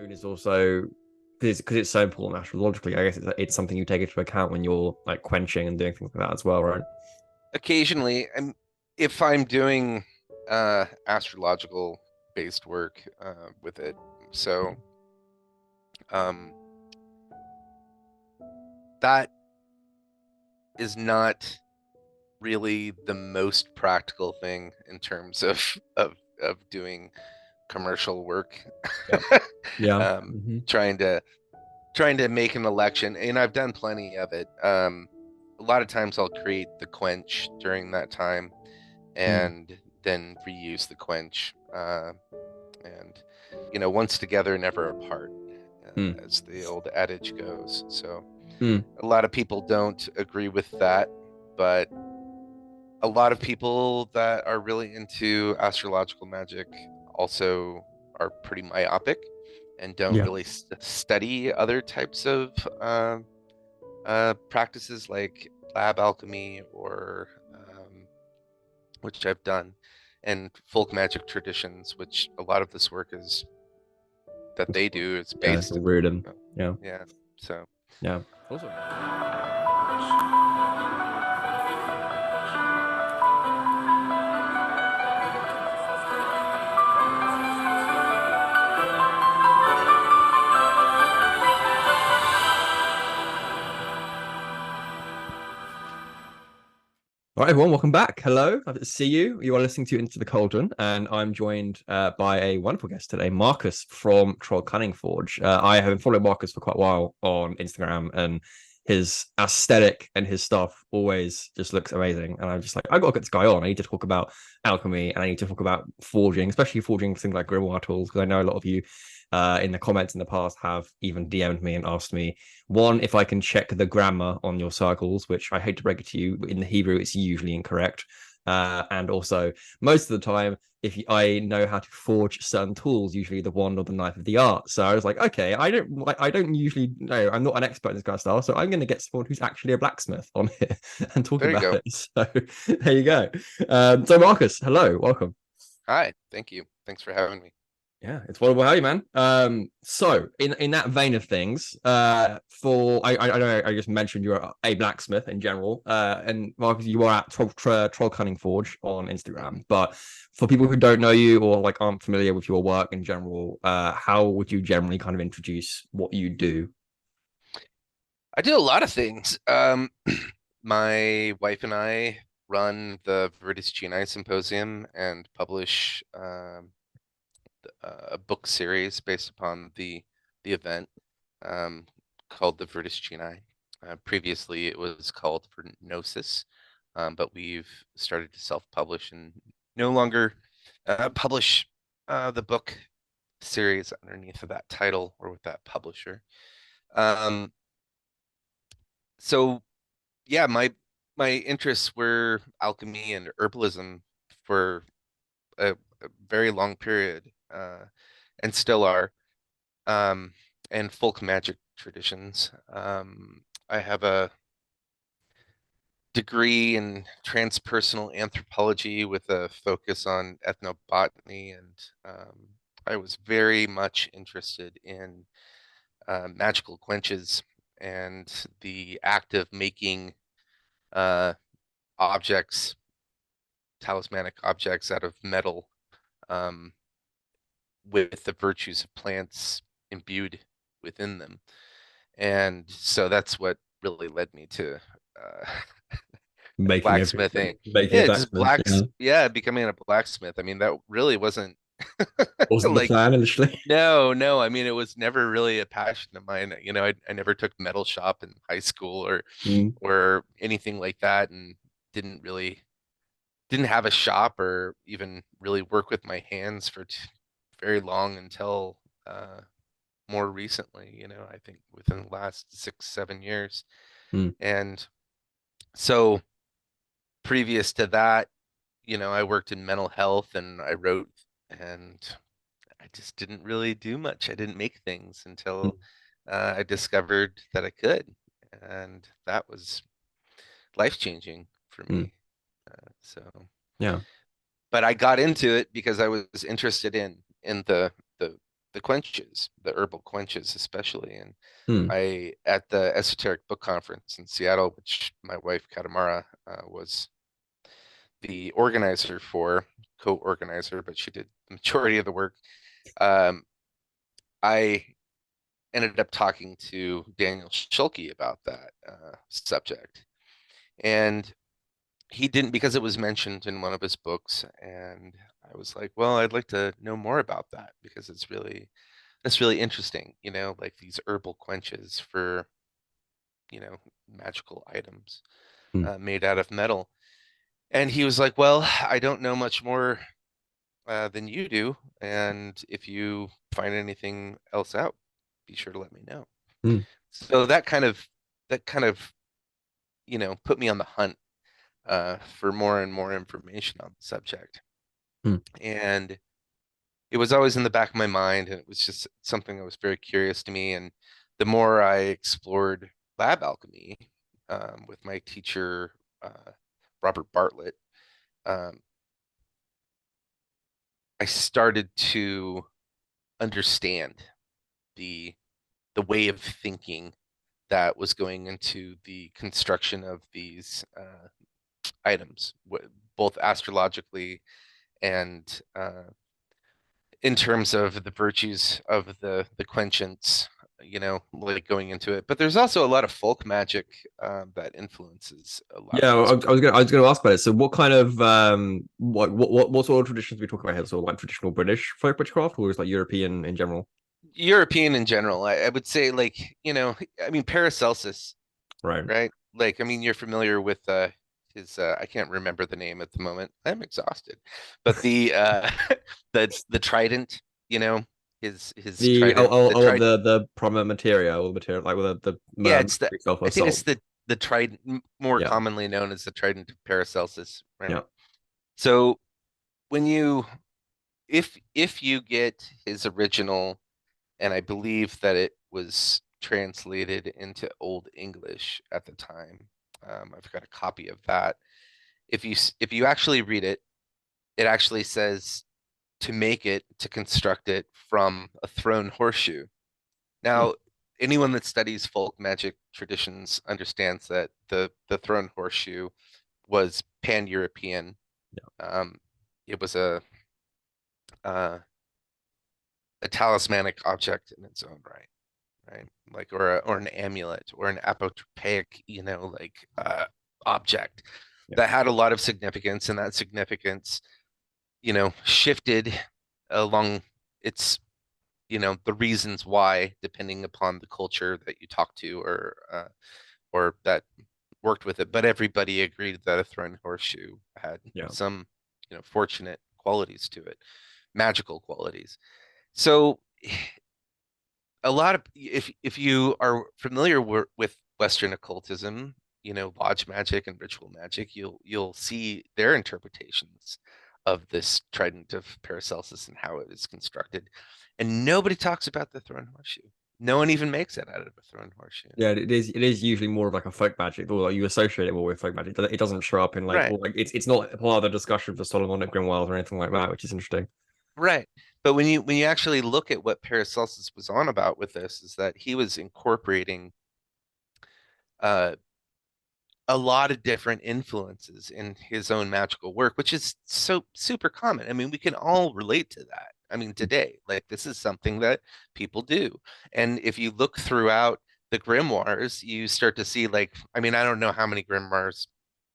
moon is also because it's so important astrologically. I guess it's something you take into account when you're like quenching and doing things like that as well, right? Occasionally, and if I'm doing astrological based work with it, so um, that is not really the most practical thing in terms of of doing commercial work. Yeah. Yeah. Trying to make an election, and I've done plenty of it. A lot of times I'll create the quench during that time and then reuse the quench. And once together, never apart, as the old adage goes. So a lot of people don't agree with that, but a lot of people that are really into astrological magic also are pretty myopic and don't really study other types of practices like lab alchemy or which I've done, and folk magic traditions, which a lot of this work is that they do is based in rooted. Yeah. So yeah. Also. All right, everyone, welcome back. Hello, lovely to see you. You are listening to Into the Cauldron, and I'm joined by a wonderful guest today, Marcus from Trollcunningforge. I have been following Marcus for quite a while on Instagram, and his aesthetic and his stuff always just looks amazing. And I'm just like, I got to get this guy on. I need to talk about alchemy, and I need to talk about forging, especially forging things like grimoire tools, because I know a lot of you in the comments in the past have even DM'd me and asked me, one, if I can check the grammar on your circles, which I hate to break it to you, in the Hebrew, it's usually incorrect. And also, most of the time, if I know how to forge certain tools, usually the wand or the knife of the art. So I was like, okay, I don't usually know. I'm not an expert in this kind of stuff, so I'm going to get someone who's actually a blacksmith on here and talk about it. So there you go. So Marcus, hello, welcome. Hi, thank you. Thanks for having me. Yeah, it's wonderful how you, man. So in that vein of things, for I know I just mentioned you're a blacksmith in general, and Marcus, you are at Trollcunningforge on Instagram. But for people who don't know you or like aren't familiar with your work in general, how would you generally kind of introduce what you do? I do a lot of things. My wife and I run the Veritas Genii Symposium and publish a book series based upon the event called the Veritas Genii. Previously, it was called for Gnosis, but we've started to self-publish and no longer publish the book series underneath of that title or with that publisher. So yeah, my interests were alchemy and herbalism for a very long period, and still are, and folk magic traditions. I have a degree in transpersonal anthropology with a focus on ethnobotany, and I was very much interested in magical quenches and the act of making objects, talismanic objects out of metal, with the virtues of plants imbued within them. And so that's what really led me to blacksmithing. Making a blacksmith. Becoming a blacksmith. I mean, that really wasn't Wasn't the plan initially. No. I mean, it was never really a passion of mine. I never took metal shop in high school or anything like that, and didn't have a shop or even really work with my hands for very long until more recently, I think within the last 6-7 years. And so previous to that, I worked in mental health and I wrote, and I just didn't really do much. I didn't make things until I discovered that I could, and that was life-changing for me. So yeah, but I got into it because I was interested in the the quenches, the herbal quenches especially. And Hmm. I, at the Esoteric Book Conference in Seattle, which my wife Katamara was the organizer for, co-organizer, but she did the majority of the work. Um, I ended up talking to Daniel Schulke about that subject, and he didn't, because it was mentioned in one of his books, and I was like, well, I'd like to know more about that because that's really interesting, like these herbal quenches for, magical items Hmm. made out of metal. And he was like, well, I don't know much more than you do, and if you find anything else out, be sure to let me know. Hmm. So that kind of put me on the hunt for more and more information on the subject. Hmm. And it was always in the back of my mind, and it was just something that was very curious to me. And the more I explored lab alchemy with my teacher, Robert Bartlett, um, I started to understand the the way of thinking that was going into the construction of these items, both astrologically and in terms of the virtues of the quenchants, like going into it. But there's also a lot of folk magic that influences a lot Yeah, of this. I was gonna ask about it. So, what kind of what sort of traditions are we talking about here? So, like traditional British folk witchcraft, or is like European in general? European in general, I would say, like, I mean, Paracelsus, Right. right? Like, I mean, you're familiar with his I can't remember the name at the moment. I'm exhausted. But the the trident, his The trident, the trident. the primer materia or material like with the Yeah, it's the sulfur I think salt. it's the trident, more Yeah. commonly known as the trident of Paracelsus, right? Yeah. So when you if you get his original, and I believe that it was translated into Old English at the time. I've got a copy of that. If you actually read it, it actually says to construct it from a thrown horseshoe. Hmm. Now, anyone that studies folk magic traditions understands that the thrown horseshoe was pan-European. Yeah. Um, it was uh, a talismanic object in its own right? Like, or an amulet or an apotropaic, like object Yeah. that had a lot of significance, and that significance, shifted along its, the reasons why, depending upon the culture that you talk to, or that worked with it. But everybody agreed that a thrown horseshoe had Yeah. some, fortunate qualities to it, magical qualities. So a lot of, if you are familiar with Western occultism, lodge magic and ritual magic, you'll see their interpretations of this trident of Paracelsus and how it is constructed, and nobody talks about the thrown horseshoe. No one even makes it out of a thrown horseshoe. Yeah, it is usually more of like a folk magic, or like you associate it more with folk magic. It doesn't show up in like, Right, or like it's not part of the discussion for Solomonic Grimoires or anything like that, which is interesting. right. But when you actually look at what Paracelsus was on about with this, is that he was incorporating uh, a lot of different influences in his own magical work, which is so super common. I mean, we can all relate to that. I mean, today, like, this is something that people do. And if you look throughout the grimoires, you start to see, like, I mean, I don't know how many grimoires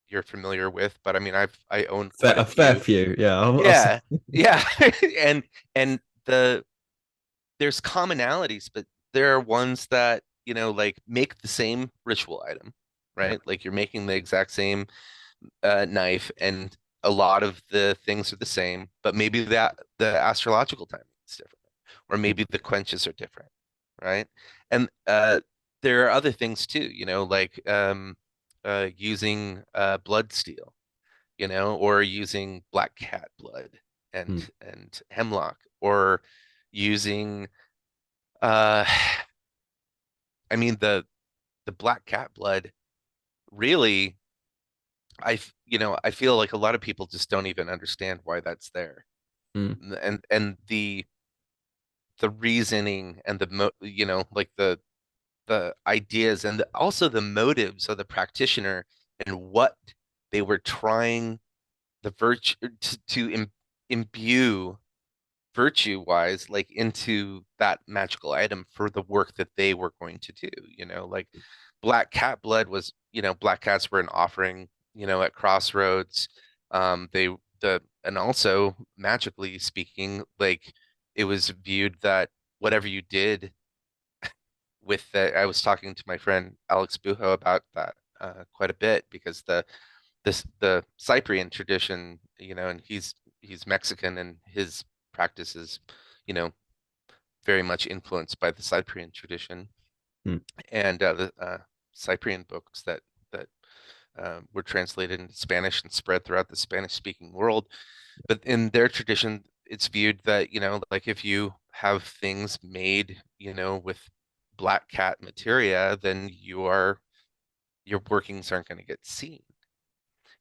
you're familiar with, but I mean, I own quite a A fair few. few, yeah. Yeah, yeah. and and the there's commonalities, but there are ones that, like, make the same ritual item, Yeah. right? Like, you're making the exact same knife, and a lot of the things are the same, but maybe that the astrological timing is different, or maybe the quenches are different, right? And there are other things too, like using blood steel, or using black cat blood and Mm. hemlock, or using uh I mean, the black cat blood, really, I feel like a lot of people just don't even understand why that's there. Mm. And the reasoning and like the ideas and also the motives of the practitioner and what they were trying the virtue to imbue virtue wise, like into that magical item for the work that they were going to do. Like black cat blood was, black cats were an offering, at crossroads. They the and also magically speaking, like it was viewed that whatever you did with that, I was talking to my friend Alex Bujo about that quite a bit, because the Cyprian tradition, and he's Mexican, and his practice is, you know, very much influenced by the Cyprian tradition, Hmm. and the Cyprian books that were translated into Spanish and spread throughout the Spanish-speaking world. But in their tradition, it's viewed that, like if you have things made, with black cat materia, then your workings aren't going to get seen.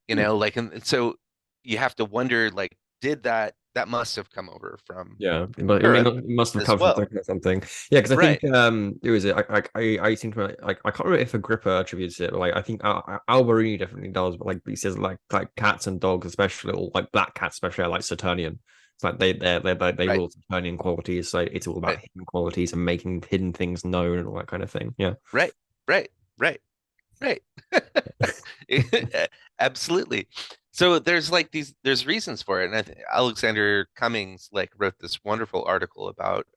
Like, and so you have to wonder, like, did that must have come over from Yeah, but I mean, Europe it must have as come from well, something. Yeah, because I think right? who is it? I seem to like I can't remember if Agrippa attributes it, but like I think Alberini definitely does. But like he says, like cats and dogs, especially, or like black cats, especially, are like Saturnian. It's like they Right, rule Saturnian qualities, so it's all about right, hidden qualities and making hidden things known and all that kind of thing. Yeah. right, right, right, right. Absolutely. So there's like there's reasons for it, and Alexander Cummings like wrote this wonderful article about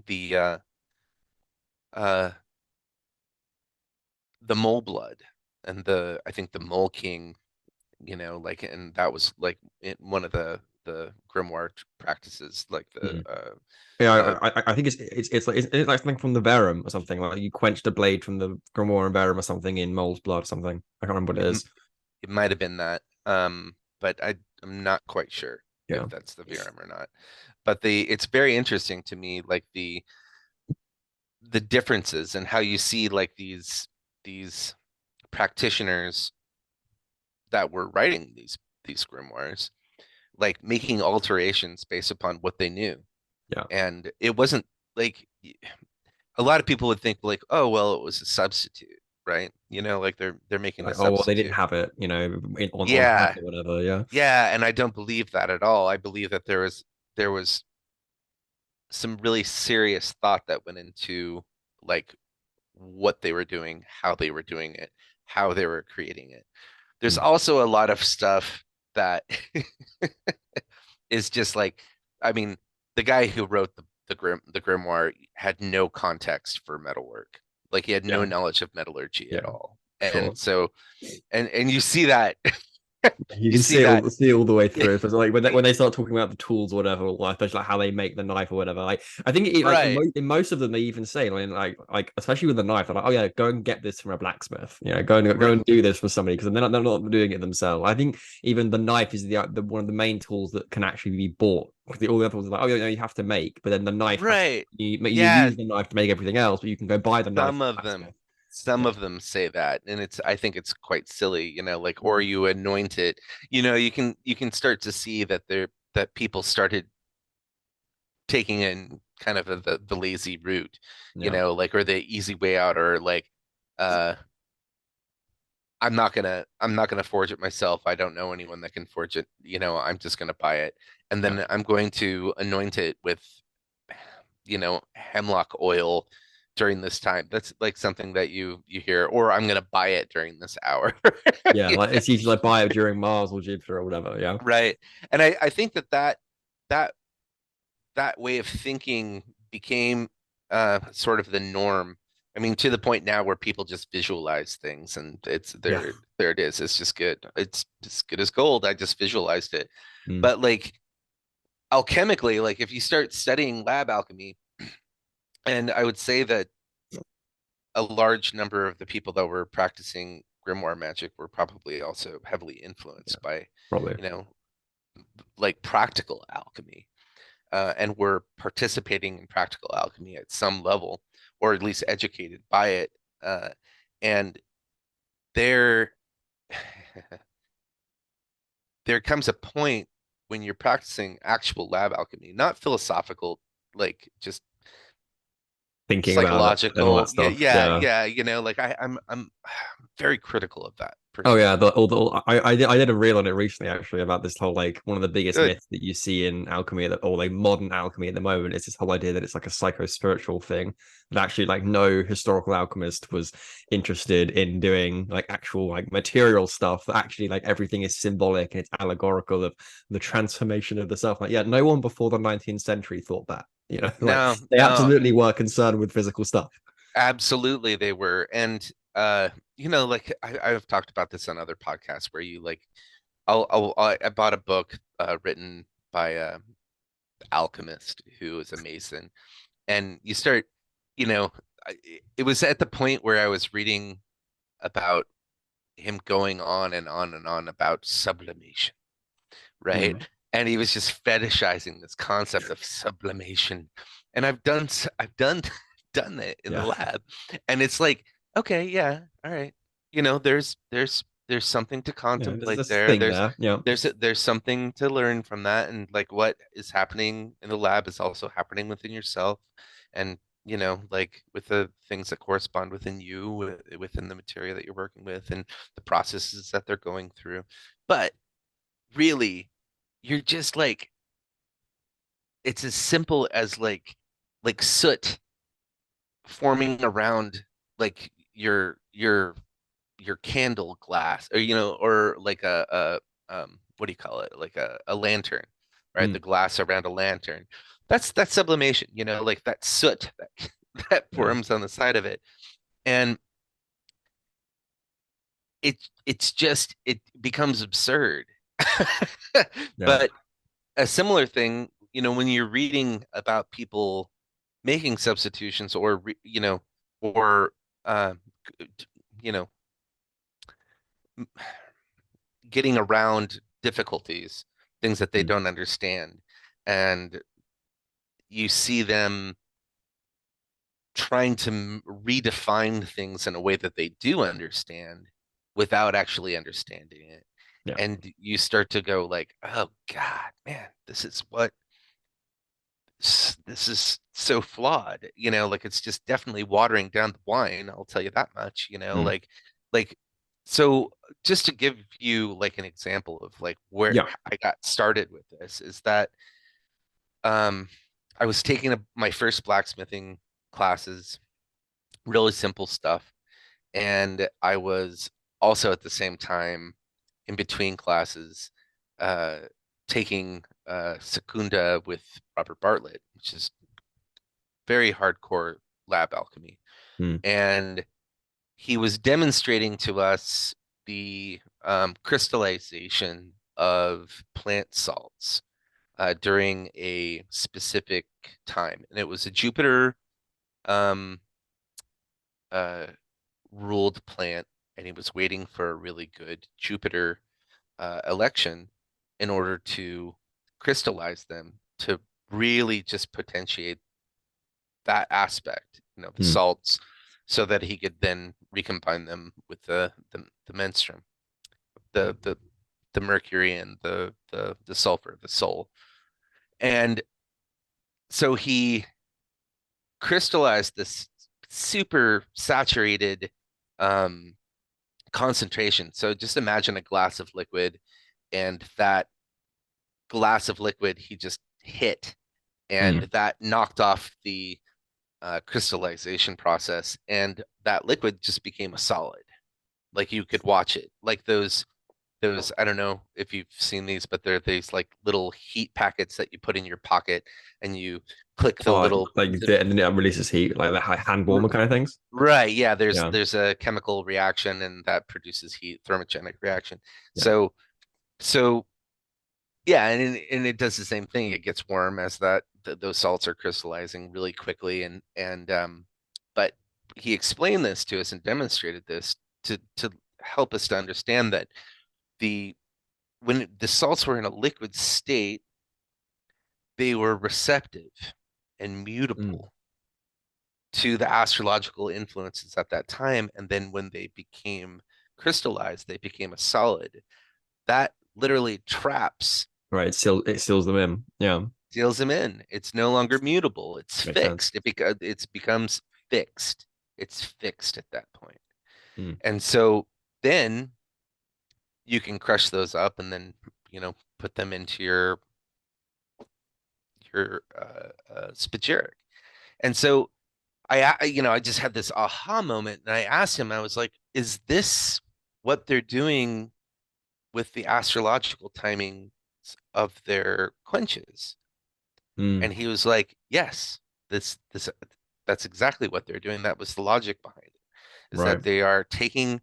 the uh the mole blood and I think the mole king, like, and that was like one of the grimoire practices, like the Mm. Yeah, uh I think it's like something from the Verum or something. Like you quenched a blade from the Grimoire and Verum or something in Mole's blood or something. I can't remember what it, it m- is. it might have been that, but I'm not quite sure Yeah. if that's the Virum or not. But it's very interesting to me, like the differences and how you see like these practitioners that were writing these grimoires, like making alterations based upon what they knew. Yeah. And it wasn't like, a lot of people would think like, oh well, it was a substitute, right? Like they're making a Like, oh well, they didn't substitute. have it, on hand Yeah, or whatever. Yeah. yeah, and I don't believe that at all. I believe that there was some really serious thought that went into like what they were doing, how they were doing it, how they were creating it. There's Hmm. also a lot of stuff that is just like, I mean, the guy who wrote the grimoire had no context for metalwork. Like he had no Yeah. knowledge of metallurgy at Yeah. all. Sure. And so, and you see that, You you can see see that. all the way through. So like when they start talking about the tools or whatever, or especially like how they make the knife or whatever. Like I think like Right, in most of them they even say like especially with the knife, they're like, oh yeah, go and get this from a blacksmith. Go right, and do this for somebody because they're not doing it themselves. I think even the knife is the one of the main tools that can actually be bought. Because all the other ones are like, oh yeah, no, you have to make, but then the knife has right. you Yeah, use the knife to make everything else, but you can go buy the knife some from the of them blacksmith. some Yeah. of them say that, and I think it's quite silly, like, or you anoint it. You can start to see that people started taking in kind of the lazy route, Yeah. like, or the easy way out, or like, uh I'm not gonna forge it myself. I don't know anyone that can forge it. I'm just gonna buy it, and Yeah. then I'm going to anoint it with, hemlock oil during this time. That's like something that you hear, or I'm gonna buy it during this hour. Yeah, like it's usually like buy it during Mars or Jupiter or whatever. Yeah, Right. And I think that that way of thinking became sort of the norm. I mean, to the point now where people just visualize things, and it's yeah. there it is. It's just good. It's as good as gold. I just visualized it. Mm. But like alchemically, like if you start studying lab alchemy, and I would say that a large number of the people that were practicing grimoire magic were probably also heavily Yeah, influenced by, probably. you know, like practical alchemy, and were participating in practical alchemy at some level, or at least educated by it. And there, there comes a point when you're practicing actual lab alchemy, not philosophical, like just Thinking about it and all that psychological. Yeah, stuff. yeah, Yeah. yeah. You know, like I'm very critical of that Oh personally. yeah, I did a reel on it recently actually about this whole like one of the biggest Good. myths that you see in alchemy that or like modern alchemy at the moment is this whole idea that it's like a psycho-spiritual thing. That actually like no historical alchemist was interested in doing like actual like material stuff. That actually like everything is symbolic and it's allegorical of the transformation of the self. Like yeah, no one before the 19th century thought that. You know, like No, they no, absolutely were concerned with physical stuff. absolutely they were. And you know, like I've talked about this on other podcasts where you like I bought a book written by a alchemist who is a Mason, and you start, you know, it was at the point where I was reading about him going on and on and on about sublimation, right? Mm, And he was just fetishizing this concept of sublimation. And I've done done it in the yeah. lab. And it's like, okay, yeah, all right. You know, there's something to Yeah, there's contemplate this there. thing there. Yeah. There's something to learn from that. And like what is happening in the lab is also happening within yourself. And you know, like with the things that correspond within you, within the material that you're working with, and the processes that they're going through. But really, you're just like it's as simple as like soot forming around like your candle glass, or you know, or like a what do you call it, like a lantern, right? The Mm, glass around a lantern. That's sublimation, you know, like that soot that that yeah. forms on the side of it. And it's just it becomes absurd. Yeah. But a similar thing, you know, when you're reading about people making substitutions or you know, or uh, you know, getting around difficulties, things that they Mm, don't understand, and you see them trying to redefine things in a way that they do understand without actually understanding it. yeah. And you start to go like, oh God, man, this is so flawed, you know, like it's just definitely watering down the wine, I'll tell you that much, you know, Mm, like so just to give you like an example of like where yeah. I got started with this is that um I was taking my first blacksmithing classes, really simple stuff, and I was also at the same time in between classes uh taking Secunda with Robert Bartlett, which is very hardcore lab alchemy. Mm, And he was demonstrating to us the crystallization of plant salts during a specific time. And it was a Jupiter um, uh, ruled plant, and he was waiting for a really good Jupiter election in order to crystallize them to really just potentiate that aspect, you know, the mm, salts, so that he could then recombine them with the menstruum, the the the mercury and the sulfur, the soul. And so he crystallized this super saturated um concentration. So just imagine a glass of liquid, and that glass of liquid he just hit, and mm. that knocked off the crystallization process, and that liquid just became a solid. Like you could watch it, like those I don't know if you've seen these, but they're these like little heat packets that you put in your pocket, and you click the Oh, little like and then it releases heat, like the hand warmer kind of things. right, yeah, Yeah. there's a chemical reaction, and that produces heat, thermogenic reaction. Yeah. So yeah, and it does the same thing. It gets warm as those salts are crystallizing really quickly, and but he explained this to us and demonstrated this to help us to understand that the when the salts were in a liquid state, they were receptive and Mm, mutable to the astrological influences at that time, and then when they became crystallized, they became a solid. That literally traps right. It seals them in. Yeah. seals them in. It's no longer mutable. It's Makes sense. fixed. It becomes fixed. It's fixed at that point. Mm. And so then you can crush those up and then, put them into your spagyric. And so I just had this aha moment, and I asked him, I was like, is this what they're doing with the astrological timing of their quenches? Mm. And he was like, yes, that's exactly what they're doing. That was the logic behind it, is Right. that they are taking,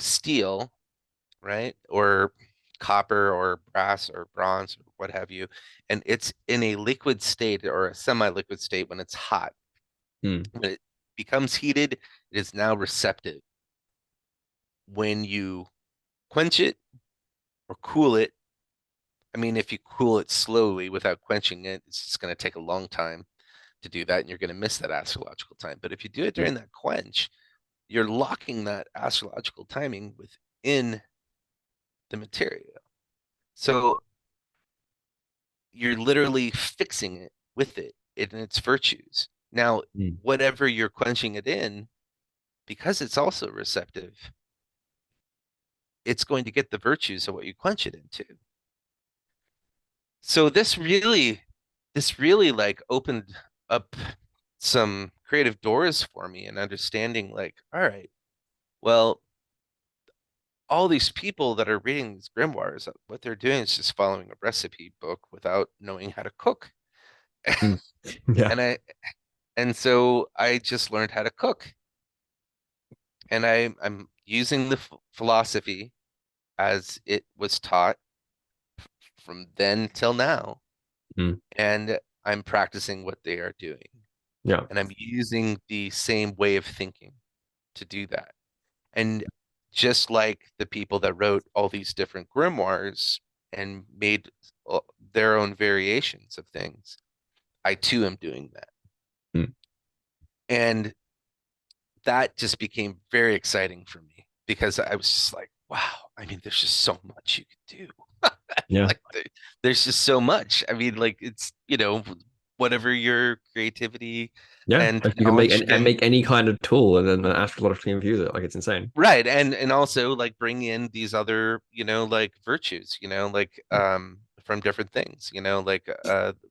steel, right? Or copper or brass or bronze or what have you, and it's in a liquid state or a semi-liquid state when it's hot. Mm. When it becomes heated, it is now receptive. When you quench it or cool it, I mean, if you cool it slowly without quenching it, it's just going to take a long time to do that, and you're going to miss that astrological time. But if you do it during that quench, you're locking that astrological timing within the material. So you're literally fixing it with it in its virtues. Now, whatever you're quenching it in, because it's also receptive, it's going to get the virtues of what you quench it into. So this really like opened up some creative doors for me and understanding like, all right, well, all these people that are reading these grimoires, what they're doing is just following a recipe book without knowing how to cook. Mm. Yeah. And so I just learned how to cook. And I'm using the philosophy as it was taught from then till now. Mm. And I'm practicing what they are doing. Yeah. And I'm using the same way of thinking to do that. And just like the people that wrote all these different grimoires and made their own variations of things, I too am doing that. Mm. And that just became very exciting for me because I was just like, wow, I mean, there's just so much you could do. Yeah. Like there's just so much. I mean, like it's, whatever your creativity Yeah. and Like you can make knowledge can. make any kind of tool and then astrologically infuse it. Like it's insane. Right. And also like bring in these other, like virtues, like from different things, like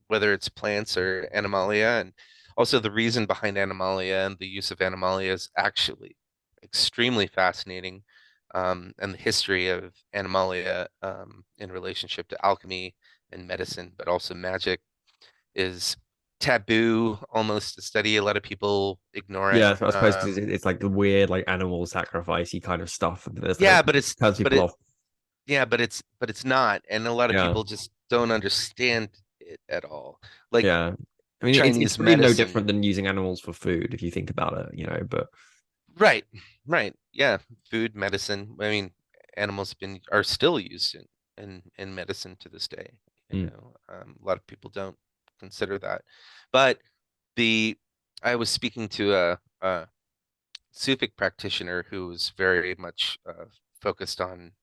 whether it's plants or animalia. And also the reason behind animalia and the use of animalia is actually extremely fascinating. And the history of animalia in relationship to alchemy and medicine, but also magic is taboo almost to study. A lot of people ignore it. Yeah, so I suppose because it's like the weird, like animal sacrificey kind of stuff. And there's like Yeah, turns but people it off. yeah, but it's not, and a lot of Yeah, people just don't understand it at all. Like yeah. I mean, it's Chinese really no medicine. different than using animals for food if you think about it, But Right, right. Yeah, food, medicine. I mean, animals are still used in medicine to this day. mm, A lot of people don't consider that, but the I was speaking to a Sufic practitioner who was very much focused on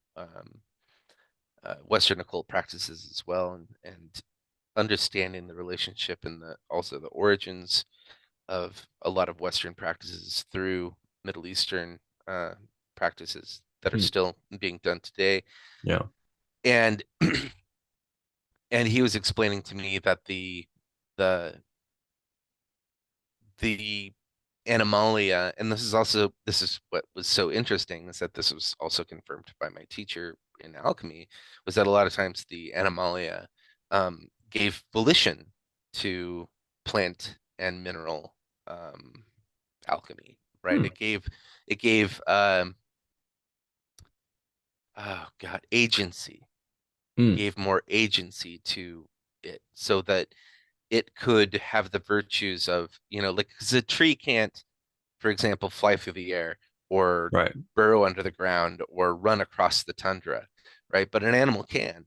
Western occult practices as well, and understanding the relationship and also the origins of a lot of Western practices through Middle Eastern practices that are mm, still being done today. yeah, And and he was explaining to me that the the Animalia, and this is what was so interesting, is that this was also confirmed by my teacher in alchemy, was that a lot of times the Animalia gave volition to plant and mineral alchemy, right? mm, It gave oh God, agency. It mm, gave more agency to it so that it could have the virtues of, like, because a tree can't, for example, fly through the air or right, burrow under the ground or run across the tundra, right? But an animal can.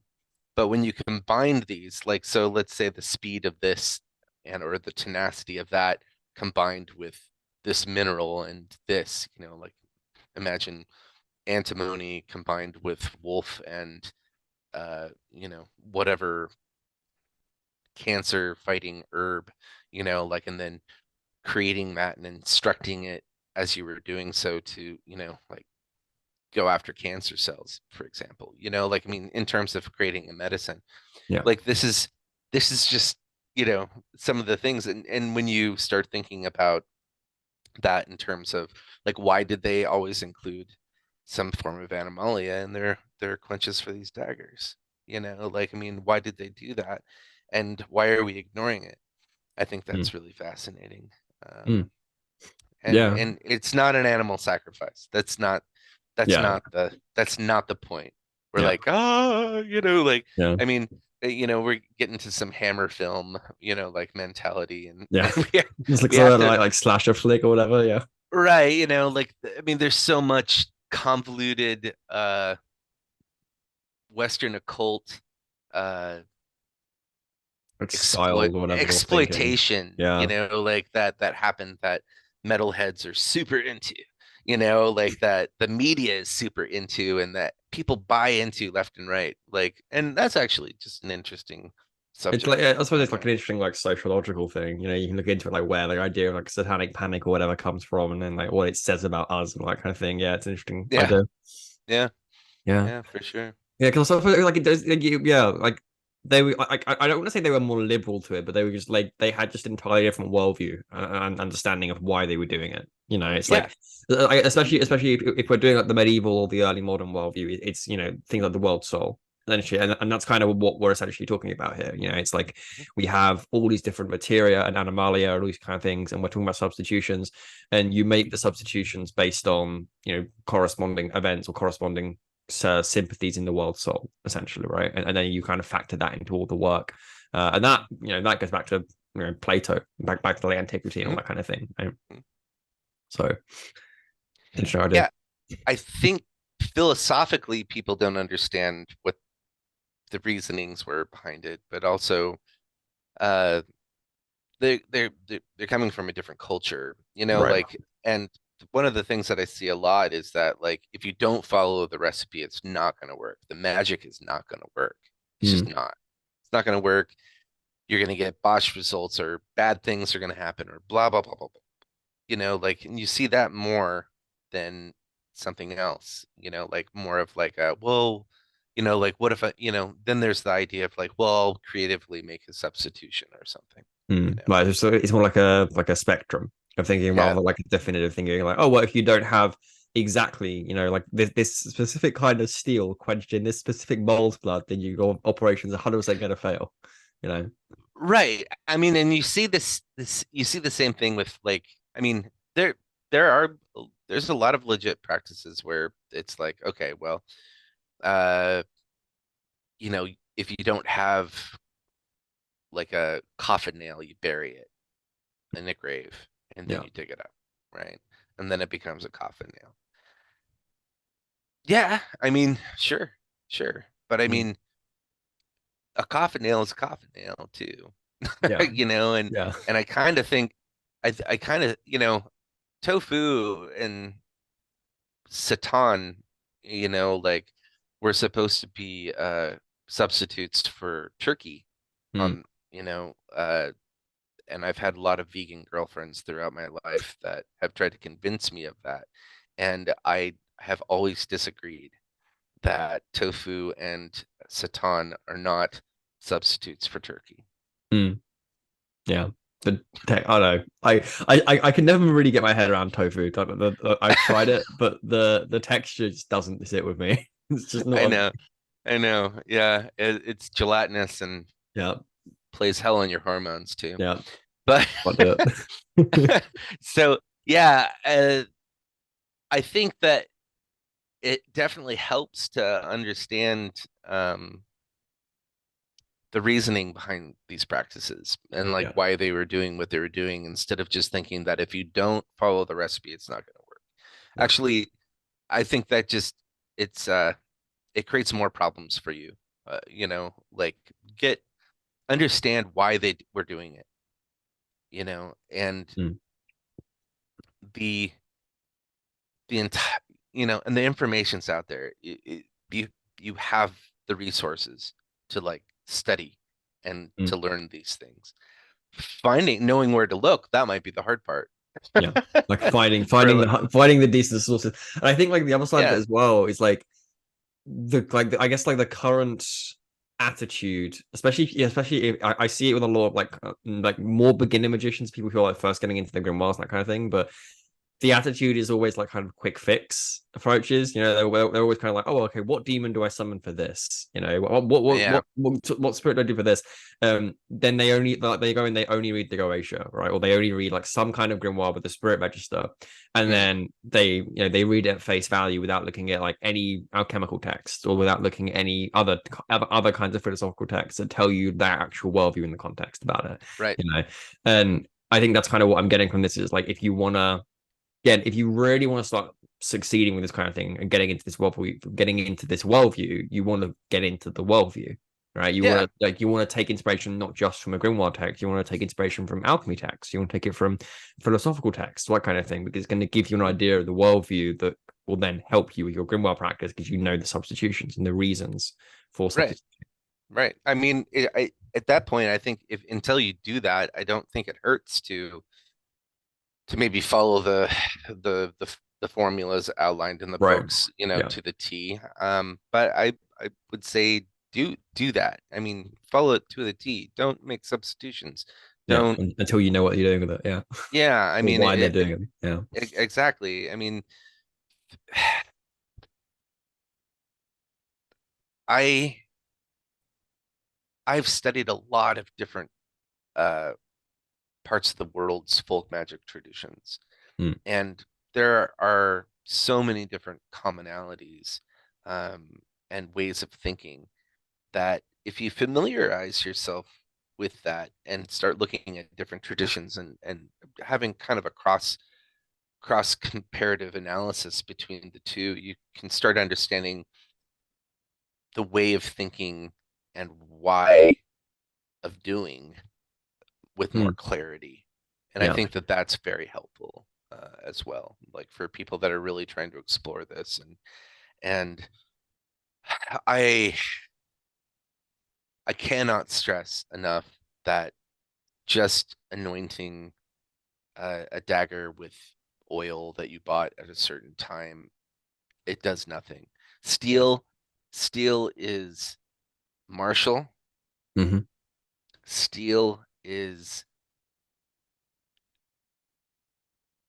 But when you combine these, like, so let's say the speed of this and or the tenacity of that combined with this mineral and this, like imagine antimony combined with wolf and whatever cancer fighting herb, you know, like, and then creating that and instructing it as you were doing so to, you know, like go after cancer cells, for example, you know, like, I mean, in terms of creating a medicine, Yeah. like this is just, you know, some of the things. And when you start thinking about that in terms of like, why did they always include some form of animalia in their quenches for these daggers? You know, like, I mean, why did they do that? And why are we ignoring it? I think Mm. that's really fascinating. Mm. Yeah. And it's not an animal sacrifice. Yeah. That's not the point. We're Yeah. like, ah, you know, like, Yeah. I mean, you know, we're getting to some Hammer film, you know, like mentality, and, Yeah. and It's like we sort have of to, like slasher flick or whatever. Yeah. right, you know, like, I mean, there's so much convoluted Western occult uh Like styles or whatever or thinking. exploitation, you Yeah. know, like that happened, that metalheads are super into, you know, like that the media is super into, and that people buy into left and right. Like, and that's actually just an interesting It's subject like, to I suppose it's like ponder. an interesting like sociological thing. You know, you can look into it like where the idea of like satanic panic or whatever comes from, and then like what it says about us and that kind of thing. Yeah, it's an interesting Yeah, idea. yeah, Yeah. yeah, for sure. Yeah, because I feel like it does. Like, yeah, like they were. I don't want to say they were more liberal to it, but they were just like they had just an entirely different worldview and understanding of why they were doing it. You know, it's Yeah. like, especially if we're doing like the medieval or the early modern worldview, it's you know things like the world soul. Essentially, and that's kind of what we're essentially talking about here. You know, it's like we have all these different materia and animalia and all these kind of things, and we're talking about substitutions, and you make the substitutions based on you know corresponding events or corresponding sympathies in the world soul, essentially, right? And then you kind of factor that into all the work, and that you know that goes back to you know Plato, back to the antiquity and all Mhm. that kind of thing. Right? So interesting idea. Yeah, I think philosophically people don't understand what the reasonings were behind it, but also uh they're coming from a different culture, you know, Right. like, and one of the things that I see a lot is that, like, if you don't follow the recipe, it's not going to work. The magic is not going to work. It's just Mm. not. It's not going to work. You're going to get botched results, or bad things are going to happen, or blah blah blah blah blah. You know, like, and you see that more than something else. You know, like more of like a, well, you know, like, what if I, you know, then there's the idea of like, well, I'll creatively make a substitution or something. You Mm. know, Like so it's more like a spectrum of thinking yeah. rather like a definitive thinking. Like, oh, well, if you don't have exactly, you know, like this specific kind of steel quenched in this specific mold's blood, then your operation's 100% going to fail. You know. Right. I mean, and you see this you see the same thing with, like, I mean, there are there's a lot of legit practices where it's like, okay, well, uh, you know, if you don't have like a coffin nail, you bury it in the grave and then Yeah. you dig it up, right? And then it becomes a coffin nail. Yeah, I mean, sure, sure. But I Mm. mean, a coffin nail is a coffin nail too. Yeah. You know, Yeah. and I kind of think I kind of, you know, Tofu and Satan, you know, like, were supposed to be substitutes for turkey Mm. on, you know, and I've had a lot of vegan girlfriends throughout my life that have tried to convince me of that. And I have always disagreed that tofu and seitan are not substitutes for turkey. Mm. Yeah. I don't know. I can never really get my head around tofu. I've tried it, but the texture just doesn't sit with me. It's just I not a know, I know. Yeah, it's gelatinous and yeah, plays hell on your hormones too. yeah. But I'll do it. so yeah, I think that it definitely helps to understand the reasoning behind these practices, and like Yeah, why they were doing what they were doing, instead of just thinking that if you don't follow the recipe, it's not going to work. yeah, Actually, I think that just, it's it creates more problems for you. You know, like, get understand why they were doing it, you know, and mm, the entire, you know, and the information's out there. You you have the resources to like study. and Mm. to learn these things. Knowing where to look, that might be the hard part. Yeah, like finding For finding the decent sources. And I think like the other side of it yeah, as well is like I guess like the current attitude, especially if, I see it with a lot of like more beginner magicians, people who are like first getting into the grimoires and that kind of thing. But the attitude is always like kind of quick fix approaches. You know, they're always kind of like, oh, okay, what demon do I summon for this? You know, yeah, what spirit do I do for this? Then they go and they only read the Goetia, right? Or they only read like some kind of grimoire with the spirit register, and mm, then they read it at face value without looking at like any alchemical text or without looking at any other kinds of philosophical texts that tell you their actual worldview in the context about it. right, You know, and I think that's kind of what I'm getting from this is like if you really want to start succeeding with this kind of thing and getting into this worldview, you want to get into the worldview, right? yeah, You want to take inspiration not just from a grimoire text, you want to take inspiration from alchemy text, you want to take it from philosophical text, that kind of thing, because it's going to give you an idea of the worldview that will then help you with your grimoire practice because you know the substitutions and the reasons for right, substitutions. right. I mean, at that point, I think if until you do that, I don't think it hurts to maybe follow the formulas outlined in the Right. books, Yeah. to the T. But I would say do that. I mean, follow it to the T. Don't make substitutions. Yeah. Don't. Until you know what you're doing with it. Yeah. Yeah, I Or mean, why they're doing it. Yeah. exactly. I mean, I I've studied a lot of different uh parts of the world's folk magic traditions. Mm. And there are so many different commonalities um, and ways of thinking that if you familiarize yourself with that and start looking at different traditions and having kind of a cross comparative analysis between the two, you can start understanding the way of thinking and why of doing with more Mm. clarity. And I Yeah. think that that's very helpful as well, like for people that are really trying to explore this. And I I cannot stress enough that just anointing a dagger with oil that you bought at a certain time, it does nothing. Steel, steel is martial. Mm-hmm. Steel is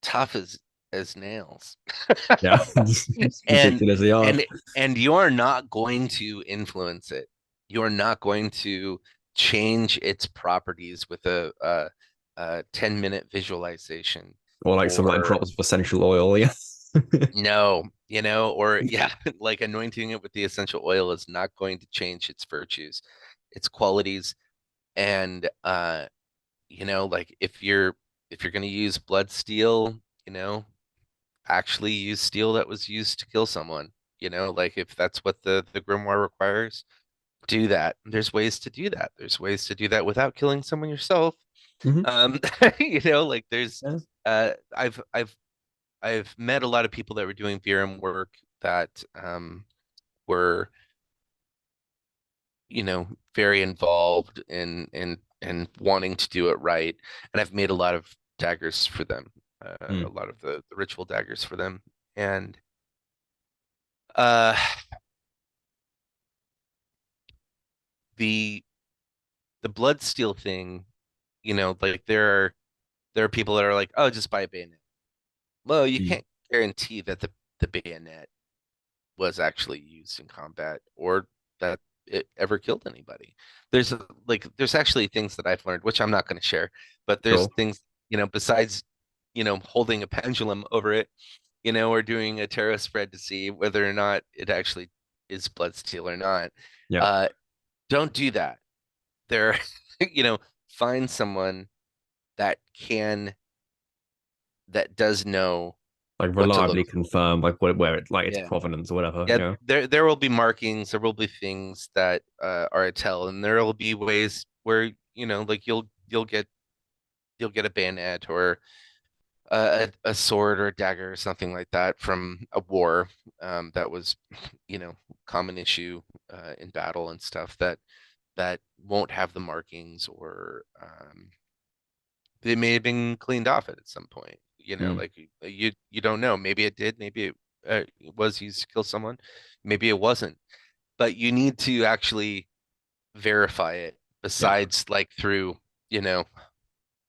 tough as nails. Yeah. It's and ridiculous. They are. and you're not going to influence it. You're not going to change its properties with a 10-minute visualization Or like some like or drops of essential oil. Yeah. no, or yeah, like anointing it with the essential oil is not going to change its virtues, its qualities. And like if you're going to use blood steel, actually use steel that was used to kill someone. Like if that's what the grimoire requires, do that. There's ways to do that. There's ways to do that without killing someone yourself. Mm-hmm. Um, like there's Yeah. I've met a lot of people that were doing VRM work that were, very involved in wanting to do it right. And I've made a lot of daggers for them, a Mm. lot of the ritual daggers for them. And uh the the blood steel thing, like there are people that are like, oh, just buy a bayonet. Well, you Mm. can't guarantee that the bayonet was actually used in combat or that it ever killed anybody. There's actually things that I've learned, which I'm not going to share, but there's Sure. things, besides, holding a pendulum over it, or doing a tarot spread to see whether or not it actually is blood steel or not. Yeah. Uh, don't do that. There, find someone that can that does know Like what to look reliably for. confirm like where it's like its Yeah. provenance or whatever. Yeah, Yeah. there will be markings, there will be things that are a tell, and there will be ways where, like you'll get a bayonet or a sword or a dagger or something like that from a war that was, common issue in battle and stuff that won't have the markings, or they may have been cleaned off at some point. Like you don't know. Maybe it did. Maybe it was used to kill someone. Maybe it wasn't. But you need to actually verify it. Yeah. Besides, like through you know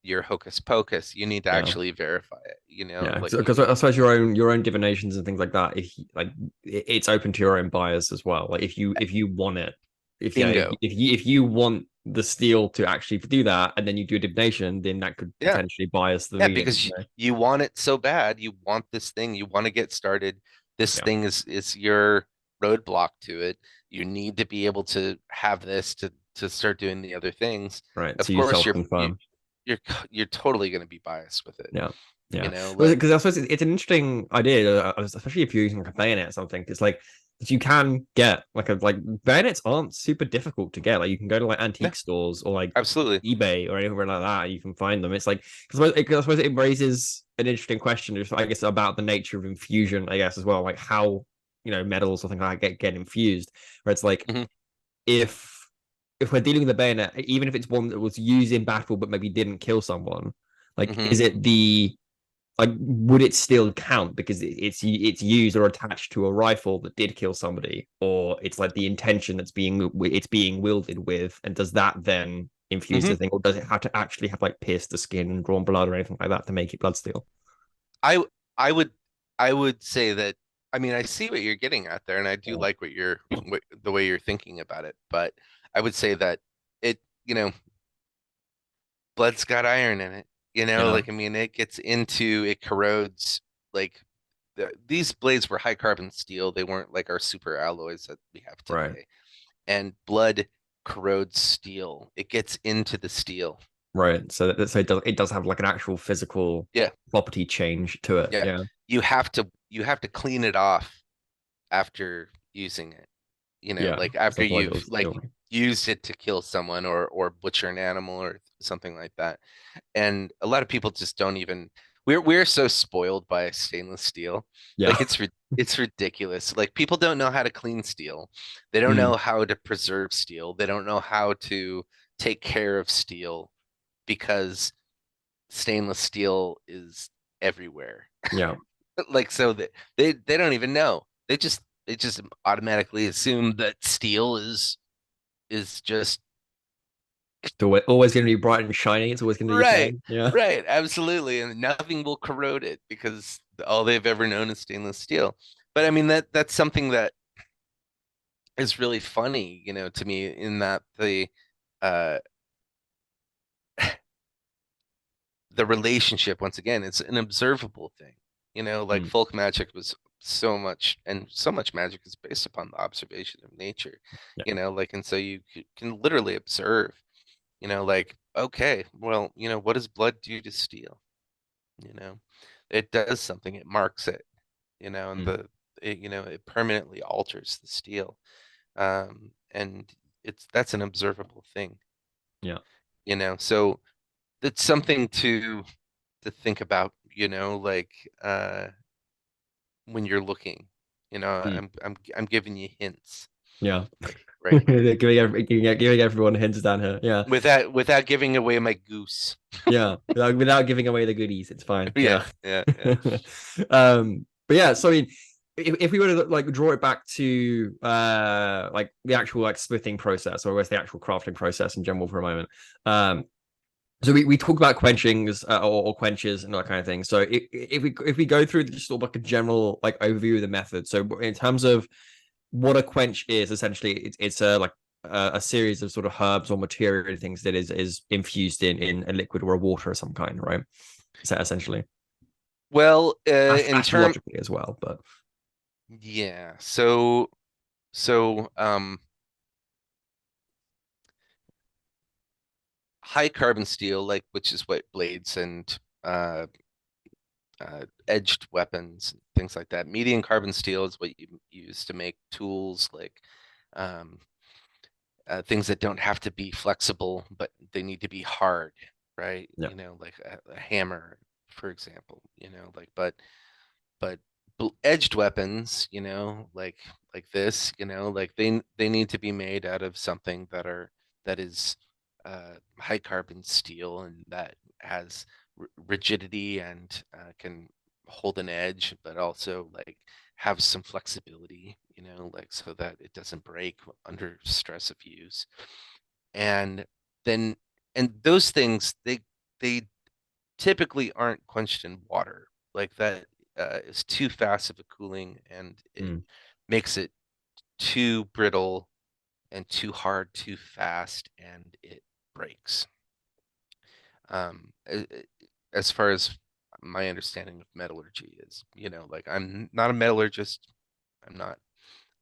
your hocus pocus, you need to Yeah. actually verify it. Yeah, Like because I suppose your own divinations and things like that, if like it's open to your own bias as well. Like if you want it, if yeah, bingo. if you want the steel to actually do that, and then you do a divination, then that could Yeah. potentially bias the Yeah, reading. because you want it so bad. You want this thing. You want to get started. This Yeah, thing is your roadblock to it. You need to be able to have this to start doing the other things. right. Of So you course, self confirm. you're you're totally going to be biased with it. Yeah. Yeah, Like because I suppose it's an interesting idea, especially if you're using like a bayonet or something. It's like you can get like bayonets aren't super difficult to get. Like you can go to like yeah, antique stores or like absolutely. eBay or anywhere like that. You can find them. It's like I suppose it raises an interesting question, just I guess about the nature of infusion. I guess as well, like how metals or things like that get infused. Where it's like Hmm. if we're dealing with a bayonet, even if it's one that was used in battle but maybe didn't kill someone, like Hmm. is it the like would it still count because it's used or attached to a rifle that did kill somebody, or it's like the intention that's being wielded with, and does that then infuse Hmm. the thing, or does it have to actually have like pierced the skin and drawn blood or anything like that to make it blood steel? I I would I would say that. I mean, I see what you're getting at there, and I do like the way you're thinking about it. But I would say that it, blood's got iron in it. Yeah, Like I mean, it corrodes. Like these blades were high carbon steel. They weren't like our super alloys that we have right, today. And blood corrodes steel. It gets into the steel. right. So it does have like an actual physical Yeah, property change to it. yeah. Yeah, You have to clean it off after using it. yeah. Like It's after like you've like steel. used it to kill someone or butcher an animal or something like that. And a lot of people just don't even we're so spoiled by stainless steel. Yeah. Like it's ridiculous. Like people don't know how to clean steel. They don't Mm, know how to preserve steel. They don't know how to take care of steel because stainless steel is everywhere. yeah. Like so that they don't even know. They just automatically assume that steel is just Always going to be bright and shiny. It's always going to be the right, same. Yeah. right, absolutely, and nothing will corrode it because all they've ever known is stainless steel. But I mean that's something that is really funny, to me, in that uh the relationship, once again, it's an observable thing. Like Mm, folk magic was so much magic is based upon the observation of nature. yeah. Like, and so you can literally observe, like, okay, well, what does blood do to steel? You know, it does something, it marks it, and Mm, it permanently alters the steel. And that's an observable thing, yeah. so it's something to think about, like when you're looking, Mm, I'm giving you hints yeah. right here Giving everyone hints down here. Yeah. without giving away my goose. Yeah. Without giving away the goodies, it's fine. Yeah, Yeah. yeah, yeah. But yeah, so I mean, if we were to like draw it back to like the actual like smithing process, or where's the actual crafting process in general for a moment. So we talk about quenchings or quenches and that kind of thing. So if we go through just sort of like a general like overview of the method. So in terms of what a quench is, essentially it's a like a series of sort of herbs or material things that is infused in a liquid or a water of some kind, right? So essentially Well, in term astrologically as well, but yeah, so high carbon steel, like, which is what blades and uh edged weapons, things like that. Medium carbon steel is what you use to make tools, like um, things that don't have to be flexible, but they need to be hard, right? yeah, Like a hammer, for example. Like but edged weapons, like this, like they need to be made out of something that are that is high carbon steel and that has rigidity and can hold an edge, but also like have some flexibility, you know, like so that it doesn't break under stress of use. And then, and those things, they typically aren't quenched in water. Like that is too fast of a cooling, and it makes it too brittle and too hard too fast, and it breaks. As far as my understanding of metallurgy is, you know, like I'm not a metallurgist. I'm not.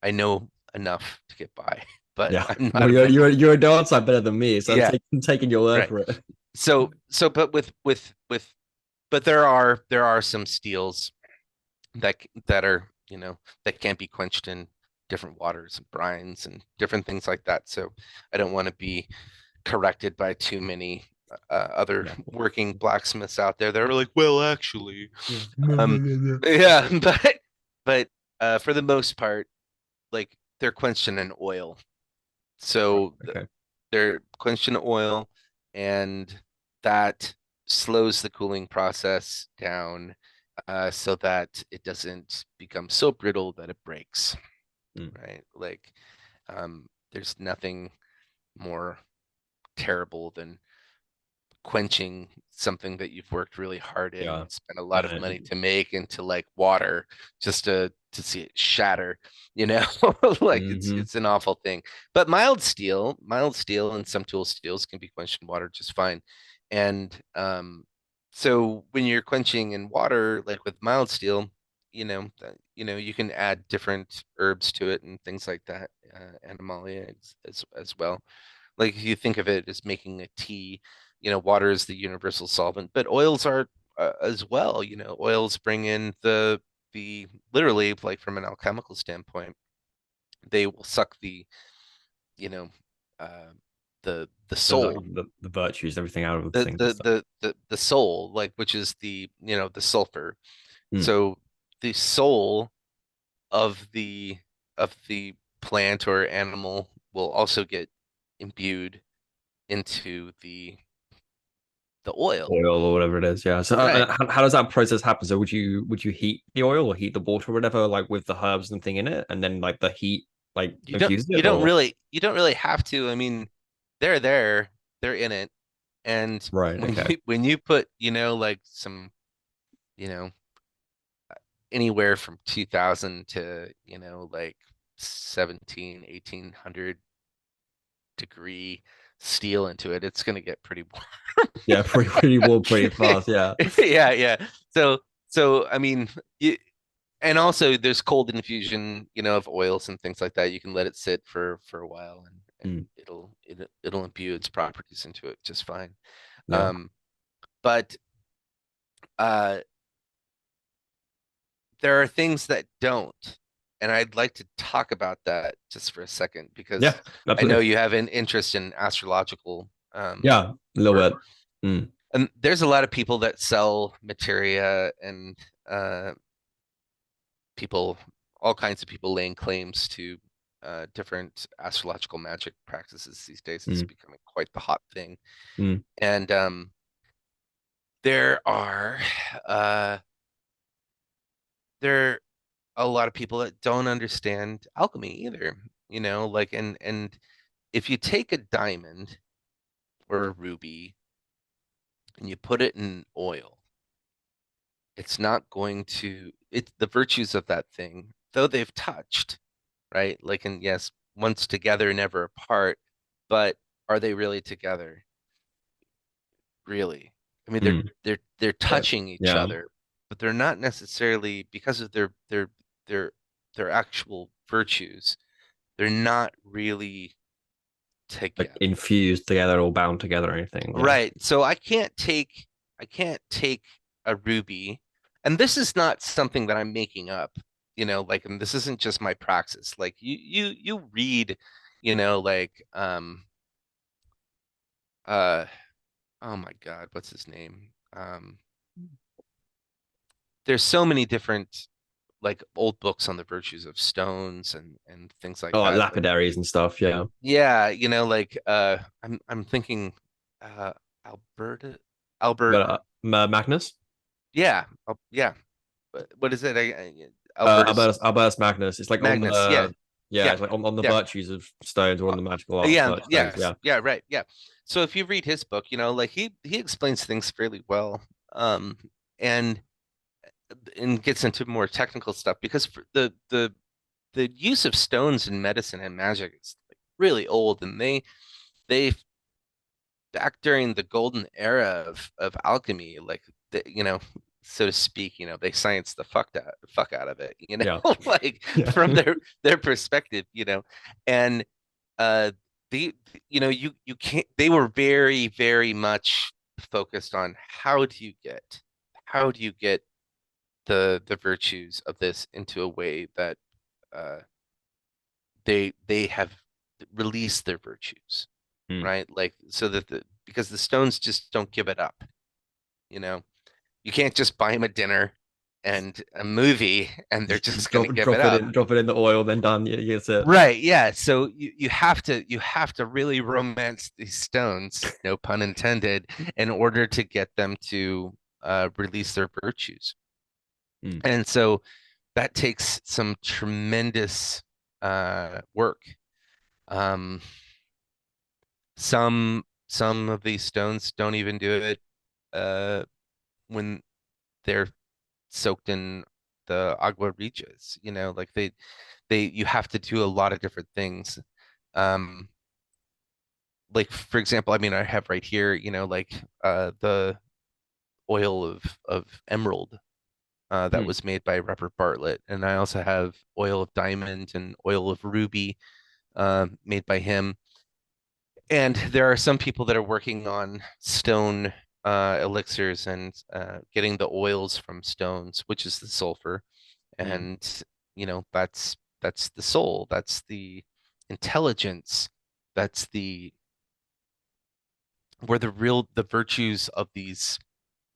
I know enough to get by, but Yeah. I'm Well, not a metallurgist. you're a dancer better than me, so Yeah, I'm taking your word right. for it. But but there are some steels that are, you know, that can't be quenched in different waters and brines and different things like that. So I don't want to be corrected by too many other Yeah. working blacksmiths out there that are like, well, actually, Yeah. um, yeah, but for the most part, like they're quenched in an oil. Right. So Okay. they're quenched in oil, and that slows the cooling process down so that it doesn't become so brittle that it breaks, right? Like, there's nothing more terrible than quenching something that you've worked really hard in Yeah. and spent a lot of money And to make into like water just to see it shatter, you know. Like it's an awful thing. But mild steel and some tool steels can be quenched in water just fine. And so when you're quenching in water like with mild steel, you know, you can add different herbs to it and things like that, animalia as well. Like if you think of it as making a tea, you know, water is the universal solvent, but oils are as well. You know, oils bring in the literally, like from an alchemical standpoint, they will suck the, you know, uh, the soul, the virtues, everything out of the things and stuff. the soul, like, which is the, you know, the sulfur. Mm. So the soul of the plant or animal will also get imbued into the oil. Oil or whatever it is. Yeah. So Right. how does that process happen? So would you heat the oil or heat the water or whatever, like with the herbs and thing in it, and then like the heat like infuses it, or You don't really have to. I mean, they're there, they're in it. And right? Okay. when you put, you know, like some, you know, anywhere from 2000 to, you know, like 1800 degree steel into it, it's going to get pretty warm. Yeah, pretty warm, pretty fast. Yeah. Yeah, yeah. So I mean, and also there's cold infusion, you know, of oils and things like that. You can let it sit for a while, and Mm. it'll imbue its properties into it just fine. Yeah. Um, but uh, there are things that don't, and I'd like to talk about that just for a second because Yeah. I know Absolutely. you have an interest in astrological Yeah. A little work. bit. Mm. And there's a lot of people that sell materia and uh, people, all kinds of people laying claims to different astrological magic practices these days. It's Mm. becoming quite the hot thing. Mm. And there are uh, there are a lot of people that don't understand alchemy either. You know, like and if you take a diamond or a ruby and you put it in oil, it's not going to, it's the virtues of that thing, though they've touched, right? Like, and yes, once together, never apart, but are they really together? Really? I mean, Mm. they're Yeah. touching each Yeah. other, but they're not necessarily because of their their actual virtues. They're not really Like together. infused together or bound together or anything. Yeah. Right. So I can't take a ruby, and this is not something that I'm making up, you know, like, and this isn't just my praxis. Like you read, you know, like uh oh my God, what's his name? There's so many different like old books on the virtues of stones and things like Oh, like that. Like, lapidaries and stuff. Yeah. yeah, like I'm thinking Albert Albert Magnus. yeah, yeah. What is it? Albertus Albertus Magnus. It's like on Magnus. Yeah, the yeah, yeah, it's like on the yeah. virtues of stones or on the magical art of Yeah, stones. yes, Yeah. yeah, right, yeah. So if you read his book, like he explains things fairly well, and gets into more technical stuff because for the use of stones in medicine and magic is like really old, and they back during the golden era of alchemy, like so to speak, they science the fuck out of it, Yeah. like Yeah. from their perspective, and uh the you can't they were very, very much focused on how do you get the virtues of this into a way that uh they have released their virtues, Hmm. right? Like so that because the stones just don't give it up, you know. You can't just buy them a dinner and a movie and they're Just just gonna give it up. drop it in the oil, then done. Yeah, that's it. Right, yeah. So you have to really romance these stones, no pun intended, in order to get them to release their virtues. Hmm. And so that takes some tremendous work. Um, some of these stones don't even do it uh, when they're soaked in the agua regias, like you have to do a lot of different things. Um, like for example, I mean, I have right here, like the oil of emerald that Hmm. was made by Robert Bartlett, and I also have oil of diamond and oil of ruby made by him. And there are some people that are working on stone elixirs and getting the oils from stones, which is the sulfur. Hmm. And that's the soul, that's the intelligence, that's the where the virtues of these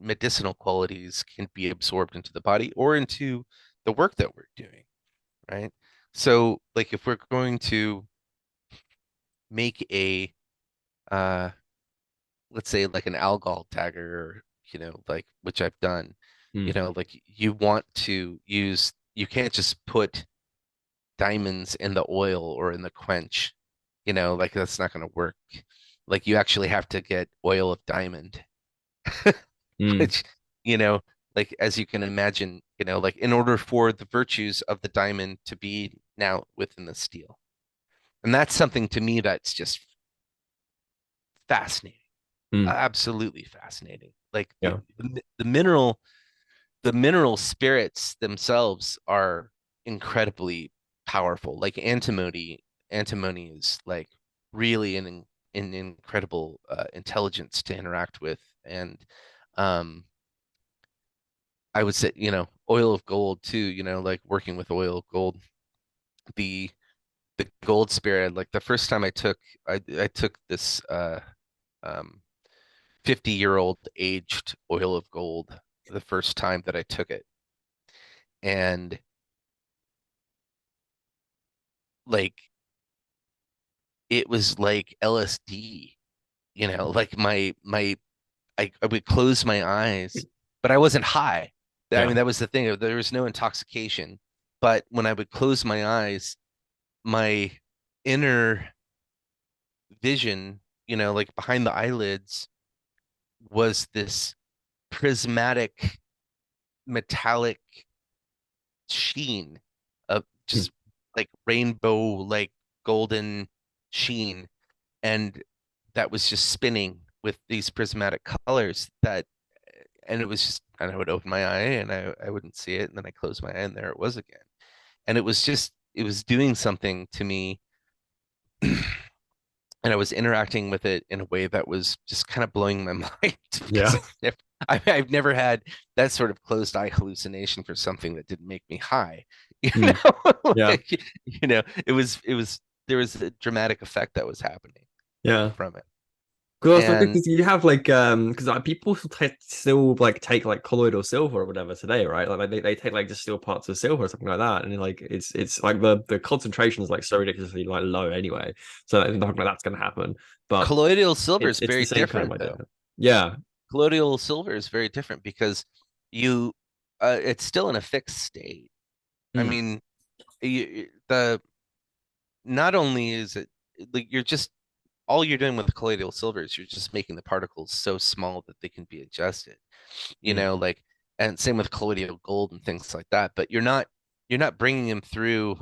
medicinal qualities can be absorbed into the body or into the work that we're doing, right? So like if we're going to make a uh let's say like an alcohol dagger, or like which I've done, Hmm. like you can't just put diamonds in the oil or in the quench, like that's not going to work. Like you actually have to get oil of diamond, Hmm. which, you know, like as you can imagine, like in order for the virtues of the diamond to be now within the steel. And that's something to me that's just fascinating, Hmm. absolutely fascinating. Like Yeah. the mineral spirits themselves are incredibly powerful. Like antimony is like really an incredible intelligence to interact with. And um, I would say, oil of gold too, like working with oil of gold, the the gold spirit, like the first time I took this um 50-year-old aged oil of gold the first time that I took it. And like it was like LSD, like I would close my eyes, but I wasn't high. I Yeah. mean, that was the thing. There was no intoxication. But when I would close my eyes, my inner vision, like behind the eyelids, was this prismatic metallic sheen of Hmm. just like rainbow, like golden sheen. And that was just spinning with these prismatic colors and it was just, and I would open my eye and I wouldn't see it. And then I closed my eye and there it was again. And it was doing something to me. And I was interacting with it in a way that was just kind of blowing my mind because Yeah. I've never had that sort of closed eye hallucination for something that didn't make me high. You Hmm. know, Yeah. like, it was there was a dramatic effect that was happening Yeah. from it. Because I was And because you have like because people still like take like colloidal silver or whatever today, right? Like they take like just still parts of silver or something like that, and like it's like the concentration is like so ridiculously like low anyway, so nothing like that's gonna happen. But colloidal silver is it's the very same kind of different idea. though. Yeah. Colloidal silver is very different because you it's still in a fixed state. I Mm, mean, the not only is it like you're just all you're doing with colloidal silver is you're just making the particles so small that they can be adjusted. mm. Like, and same with colloidal gold and things like that. But you're not bringing them through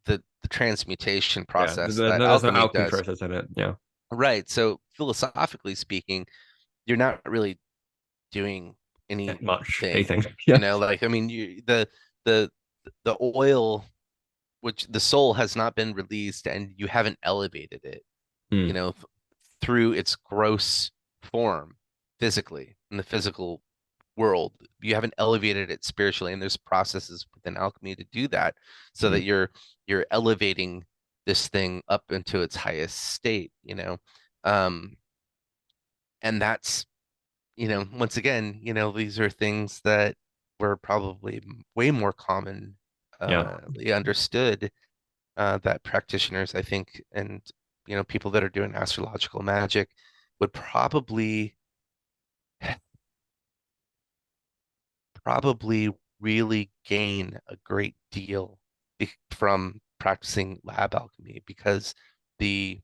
the transmutation Yeah. process that There's no alchemy alchemy does. process in it. Yeah. Right. So philosophically speaking, you're not really doing Much anything. anything. Yeah. Like I mean, the the oil, which the soul has not been released, and you haven't elevated it, you Mm, know, through its gross form physically in the physical world. You haven't elevated it spiritually, and there's processes within alchemy to do that, so mm. that you're elevating this thing up into its highest state. Um, and that's once again, these are things that were probably way more common, Yeah. understood, that practitioners, I think, and people that are doing astrological magic would probably really gain a great deal from practicing lab alchemy, because the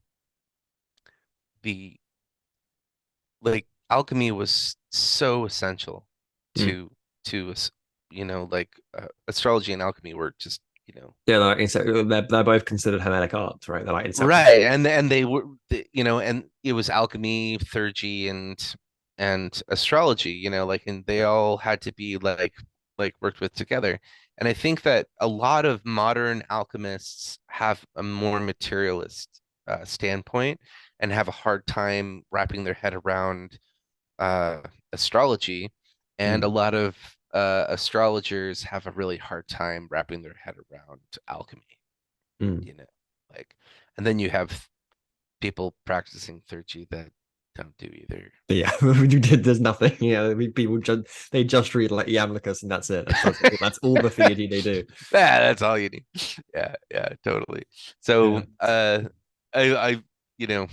the alchemy was so essential Mm. to astrology and alchemy were just Yeah, they're both considered Hermetic arts, right? They're like inseparable. right. And they were and it was alchemy, theurgy, and astrology, and they all had to be worked with together. And I think that a lot of modern alchemists have a more materialist standpoint, and have a hard time wrapping their head around uh, astrology, and a Mm, lot of astrologers have a really hard time wrapping their head around alchemy, mm. you know, like, and then you have people practicing theurgy that don't do either. But yeah, there's nothing. Yeah, people just they just read like Iamblichus and that's it. That's all the theurgy they do. Yeah, that's all you need. Yeah, yeah, totally. Yeah. So, I, you know,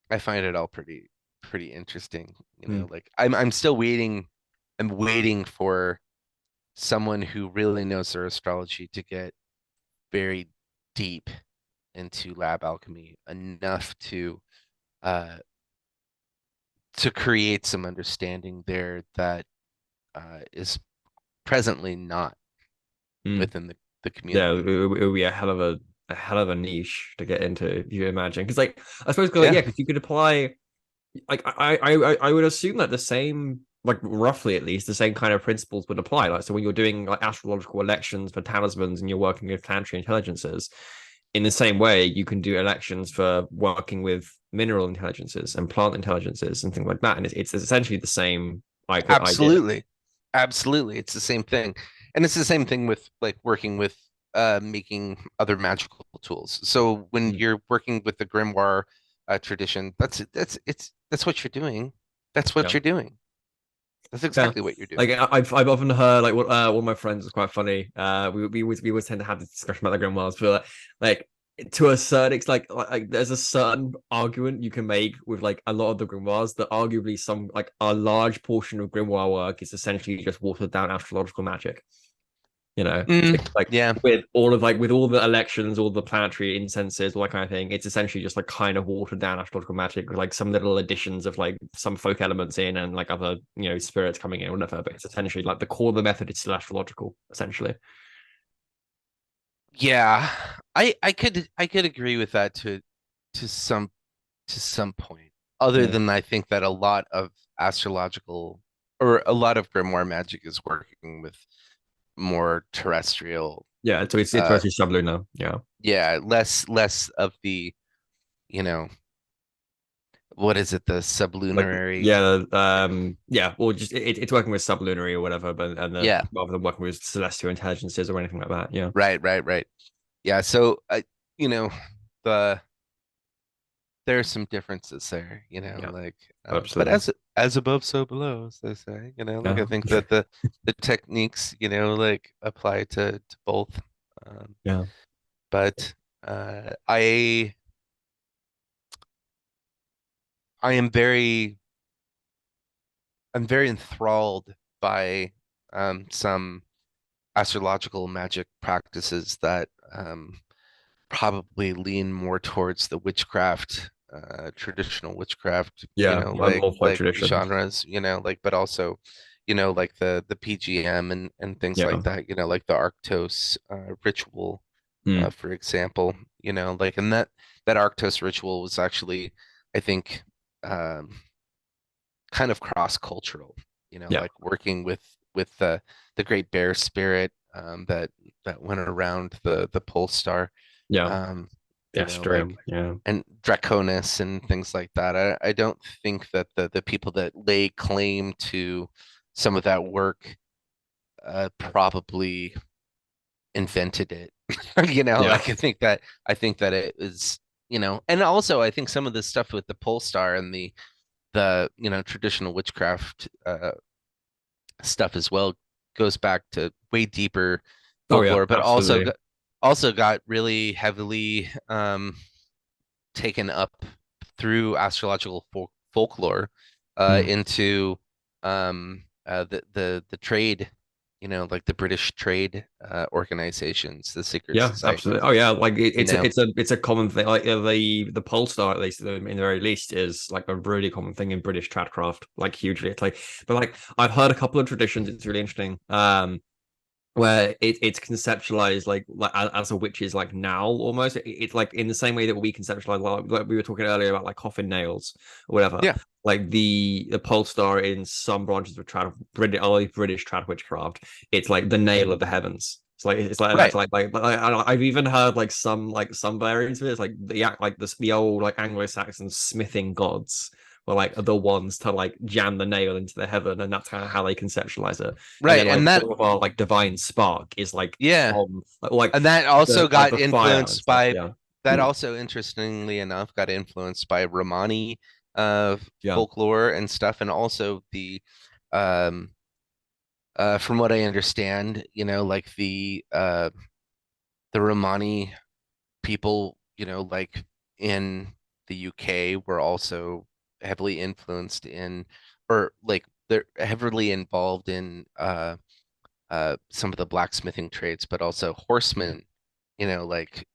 I find it all pretty interesting. Mm. Like I'm still waiting. I'm waiting for someone who really knows their astrology to get very deep into lab alchemy enough uh to create some understanding there that is presently not Mm. within the Yeah, community. it would be a hell of a niche to get into if you imagine. Because like I suppose like, Yeah, yeah, because you could apply like I would assume that the same like roughly at least the same kind of principles would apply. Like so when you're doing like astrological elections for talismans and you're working with planetary intelligences, in the same way you can do elections for working with mineral intelligences and plant intelligences and things like that. And it's essentially the same like idea. absolutely. Absolutely. It's the same thing. And it's the same thing with working with making other magical tools. So when Mm. you're working with the grimoire tradition, that's what you're doing. That's Yeah. what you're doing. That's Yeah, exactly what you're like doing. I've often heard like what one of my friends was quite funny. We always tend to have this discussion about the grimoires, but like to a certain extent, like there's a certain argument you can make with like a lot of the grimoires that arguably some like a large portion of grimoire work is essentially just watered down astrological magic. It's like Yeah. with all the elections, all the planetary incenses, all that kind of thing. It's essentially just like kind of watered down astrological magic with like some little additions of like some folk elements in and like other spirits coming in or whatever. But it's essentially like the core of the method is still astrological, essentially. Yeah. I could agree with that to some to some point. Other Mm. than I think that a lot of astrological or a lot of grimoire magic is working with more terrestrial, Yeah, so it's uh mostly sublunar. Yeah, yeah, less of the, you know, what is it, the like sublunary. yeah, or just it's working with sublunary or whatever, but and the Yeah, rather than working with celestial intelligences or anything like that. Yeah. right. Yeah, so you know, the there's some differences there, Yeah, like, but absolutely. as above, so below, as they say, like Yeah, I think that the techniques, like apply to both. Um, yeah, but I I am very I'm very enthralled by some astrological magic practices that probably lean more towards the witchcraft, traditional witchcraft, yeah. I'm all for like tradition. genres, like, but also, like the PGM and things Yeah. like that, like the Arctos ritual, Mm. for example, like, and that Arctos ritual was actually, I think, um, kind of cross-cultural, Yeah, like working with the Great Bear Spirit, that went around the pole star, yeah. um, Yes, like, true. Yeah, and Draconis and things like that. I don't think that the people that lay claim to some of that work probably invented it. yeah, Like, I think that it is, and also I think some of the stuff with the pole star and the traditional witchcraft stuff as well goes back to way deeper oh yeah, folklore, but absolutely. also got really heavily taken up through astrological folklore Mm. into the trade, like the British trade organizations, the secret Yeah, absolutely. societies, Oh yeah, like you know. it's a common thing. Like the pole star, at least in the very least, is like a really common thing in British tradcraft, like hugely. It's like, but like I've heard a couple of traditions. It's really interesting. Where it's conceptualized like as a witch is like now almost it's like in the same way that we conceptualize like we were talking earlier about like coffin nails or whatever, Yeah, like the pole star in some branches of trad British trad witchcraft, it's like the nail of the heavens. It's like that's right. like I've even heard like some variants of it. It's like the old like Anglo-Saxon smithing gods were like the ones to like jam the nail into the heaven, and that's kind of how they conceptualize it. And then Right. like And that, all of our like divine spark is like yeah. from like And that also the like got the fire and influenced stuff. by, Yeah. that also, interestingly enough, got influenced by Romani Yeah. folklore and stuff, and also um from what I understand, like the Romani people, like in the UK were also heavily influenced in, or like they're heavily involved in some of the blacksmithing trades, but also horsemen, like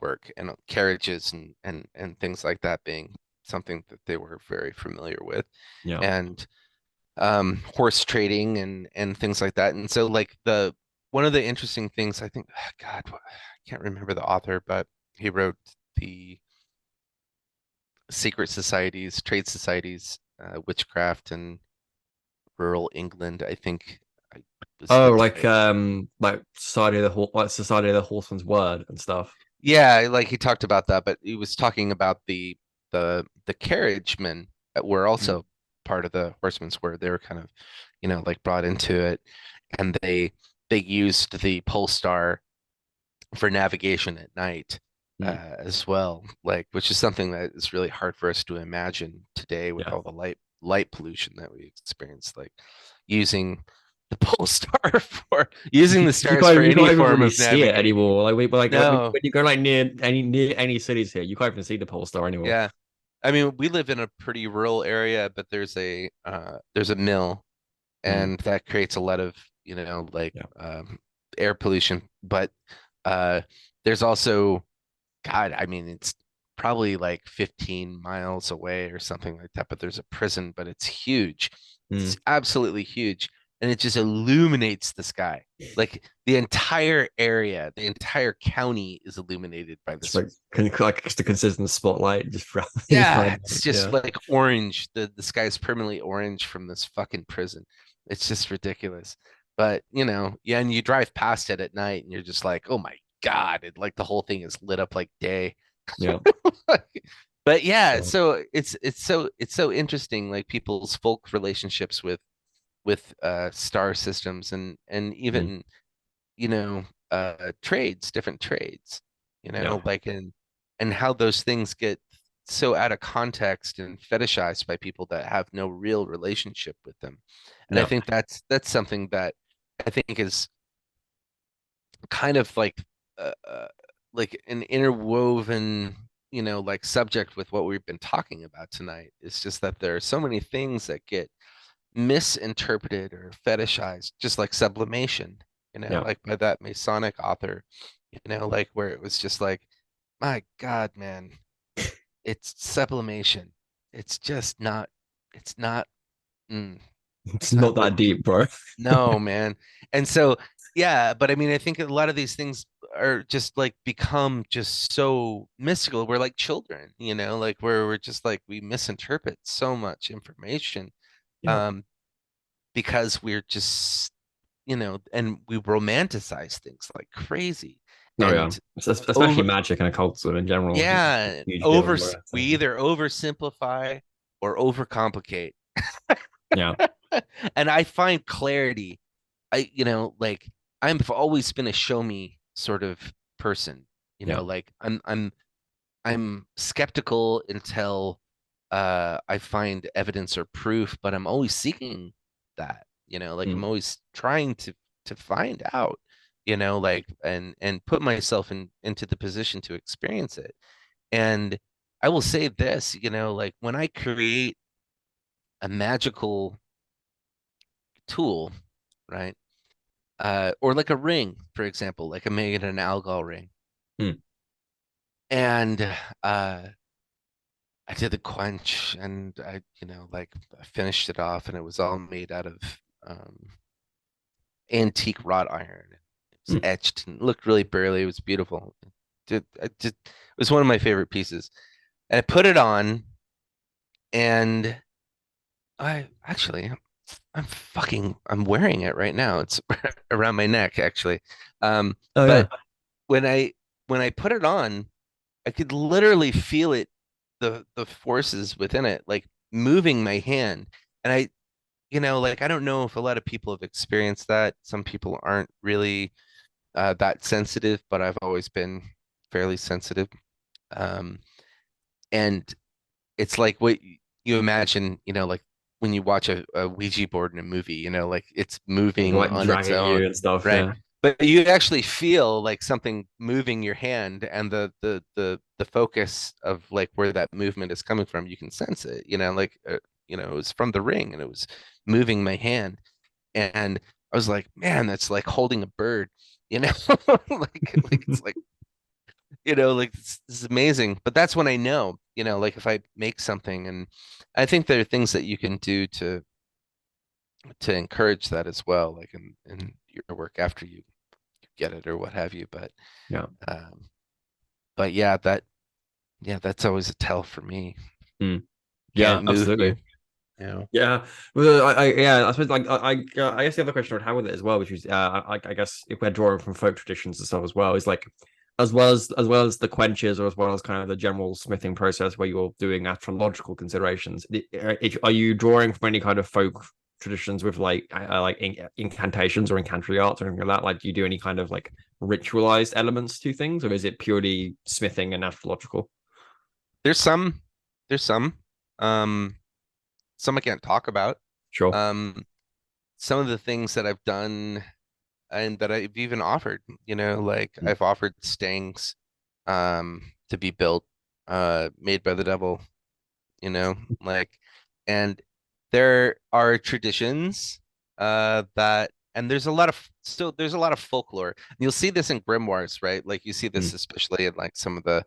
work and carriages and things like that being something that they were very familiar with, Yeah. and horse trading and things like that. And so, like, the one of the interesting things, I think, God, I can't remember the author, but he wrote the secret societies, trade societies, witchcraft in rural England, I think, was Oh, the title. like Society of the Horseman's Word and stuff. Yeah, like he talked about that, but he was talking about the carriagemen that were Mm. also part of the horsemen's word. They were kind of, like, brought into it, and they used the pole star for navigation at night, Mm. as well, like, which is something that is really hard for us to imagine today with Yeah. all the light pollution that we experience, like using the pole star for using the stars for You any can't even form really of see it navigating. anymore. Like when No, you go like near any cities here, you can't even see the pole star anymore. yeah. I mean, we live in a pretty rural area, but there's a mill, Mm. and that creates a lot of, like, Yeah. air pollution. But uh, there's also, God, I mean, it's probably like 15 miles away or something like that, but there's a prison, but it's huge. It's Mm. absolutely huge. And it just illuminates the sky. Like the entire area, the entire county is illuminated by It's this. like just a consistent spotlight just for Yeah, right. it's just Yeah. like orange. The sky is permanently orange from this fucking prison. It's just ridiculous. But, yeah, and you drive past it at night and you're just like, oh my God, like the whole thing is lit up like day. Yeah. But yeah, Yeah. so it's so interesting, like people's folk relationships with star systems and Mm. even, trades, different trades, Yeah. like, and how those things get so out of context and fetishized by people that have no real relationship with them. And I Yeah. think that's something that I think is kind of like an interwoven, like subject with what we've been talking about tonight. It's just that there are so many things that get misinterpreted or fetishized, just like sublimation, Yeah. like by that Masonic author, like where it was just like, my God, man, it's sublimation. It's just not, it's not, mm, It's it's not not what, that deep, bro. no, man. And so, yeah, but I mean, I think a lot of these things are just like become just so mystical. We're like children, like where we're just like, we misinterpret so much information. Yeah. Um, because we're just, and we romanticize things like crazy. Oh yeah, And especially over, magic and occultism in general. yeah, Huge deal in we America. either oversimplify or overcomplicate. Yeah. And I find clarity. Like I've always been a show me sort of person, Yeah. like I'm skeptical until I find evidence or proof, but I'm always seeking that, like I'm Mm. always trying to find out, like and put myself into the position to experience it. And I will say this, like when I create a magical tool, right? Or like a ring, for example, like I made an algal ring. Mm. And I did the quench and I, like I finished it off and it was all made out of um, antique wrought iron. It was Mm. etched and looked really burly. It was beautiful. It was one of my favorite pieces. And I put it on and I actually I'm wearing it right now. It's around my neck actually. Oh yeah. But when I put it on, I could literally feel it, the forces within it, like moving my hand. And like I don't know if a lot of people have experienced that. Some people aren't really that sensitive, but I've always been fairly sensitive. Um, and it's like what you imagine, like when you watch a Ouija board in a movie, like it's moving Like on its dragging own, you and stuff. right? Yeah. But you actually feel like something moving your hand and the focus of like where that movement is coming from, you can sense it, like it was from the ring and it was moving my hand. And I was like, man, that's like holding a bird, like it's like like this is amazing. But that's when I know, like if I make something, and I think there are things that you can do to encourage that as well, like in your work after you get it or what have you. Yeah. Um, but yeah, that's always a tell for me. Mm. Yeah, Can't move me, absolutely. Yeah, well, I suppose like I guess the other question I would have with it as well, which is I guess if we're drawing from folk traditions and stuff as well, is like as well as the quenches or as well as kind of the general smithing process where you're doing astrological considerations. Are you drawing from any kind of folk traditions with like incantations or incantatory arts or anything like that? Like, do you do any kind of like ritualized elements to things, or is it purely smithing and astrological? There's some, there's um, some I can't talk about. Sure. Um, some of the things that I've done and that I've even offered, like Mm. I've offered stangs to be built, made by the devil, like, and there are traditions that, and there's a lot of folklore. And you'll see this in grimoires, right? Like you see Mm. this especially in like some of the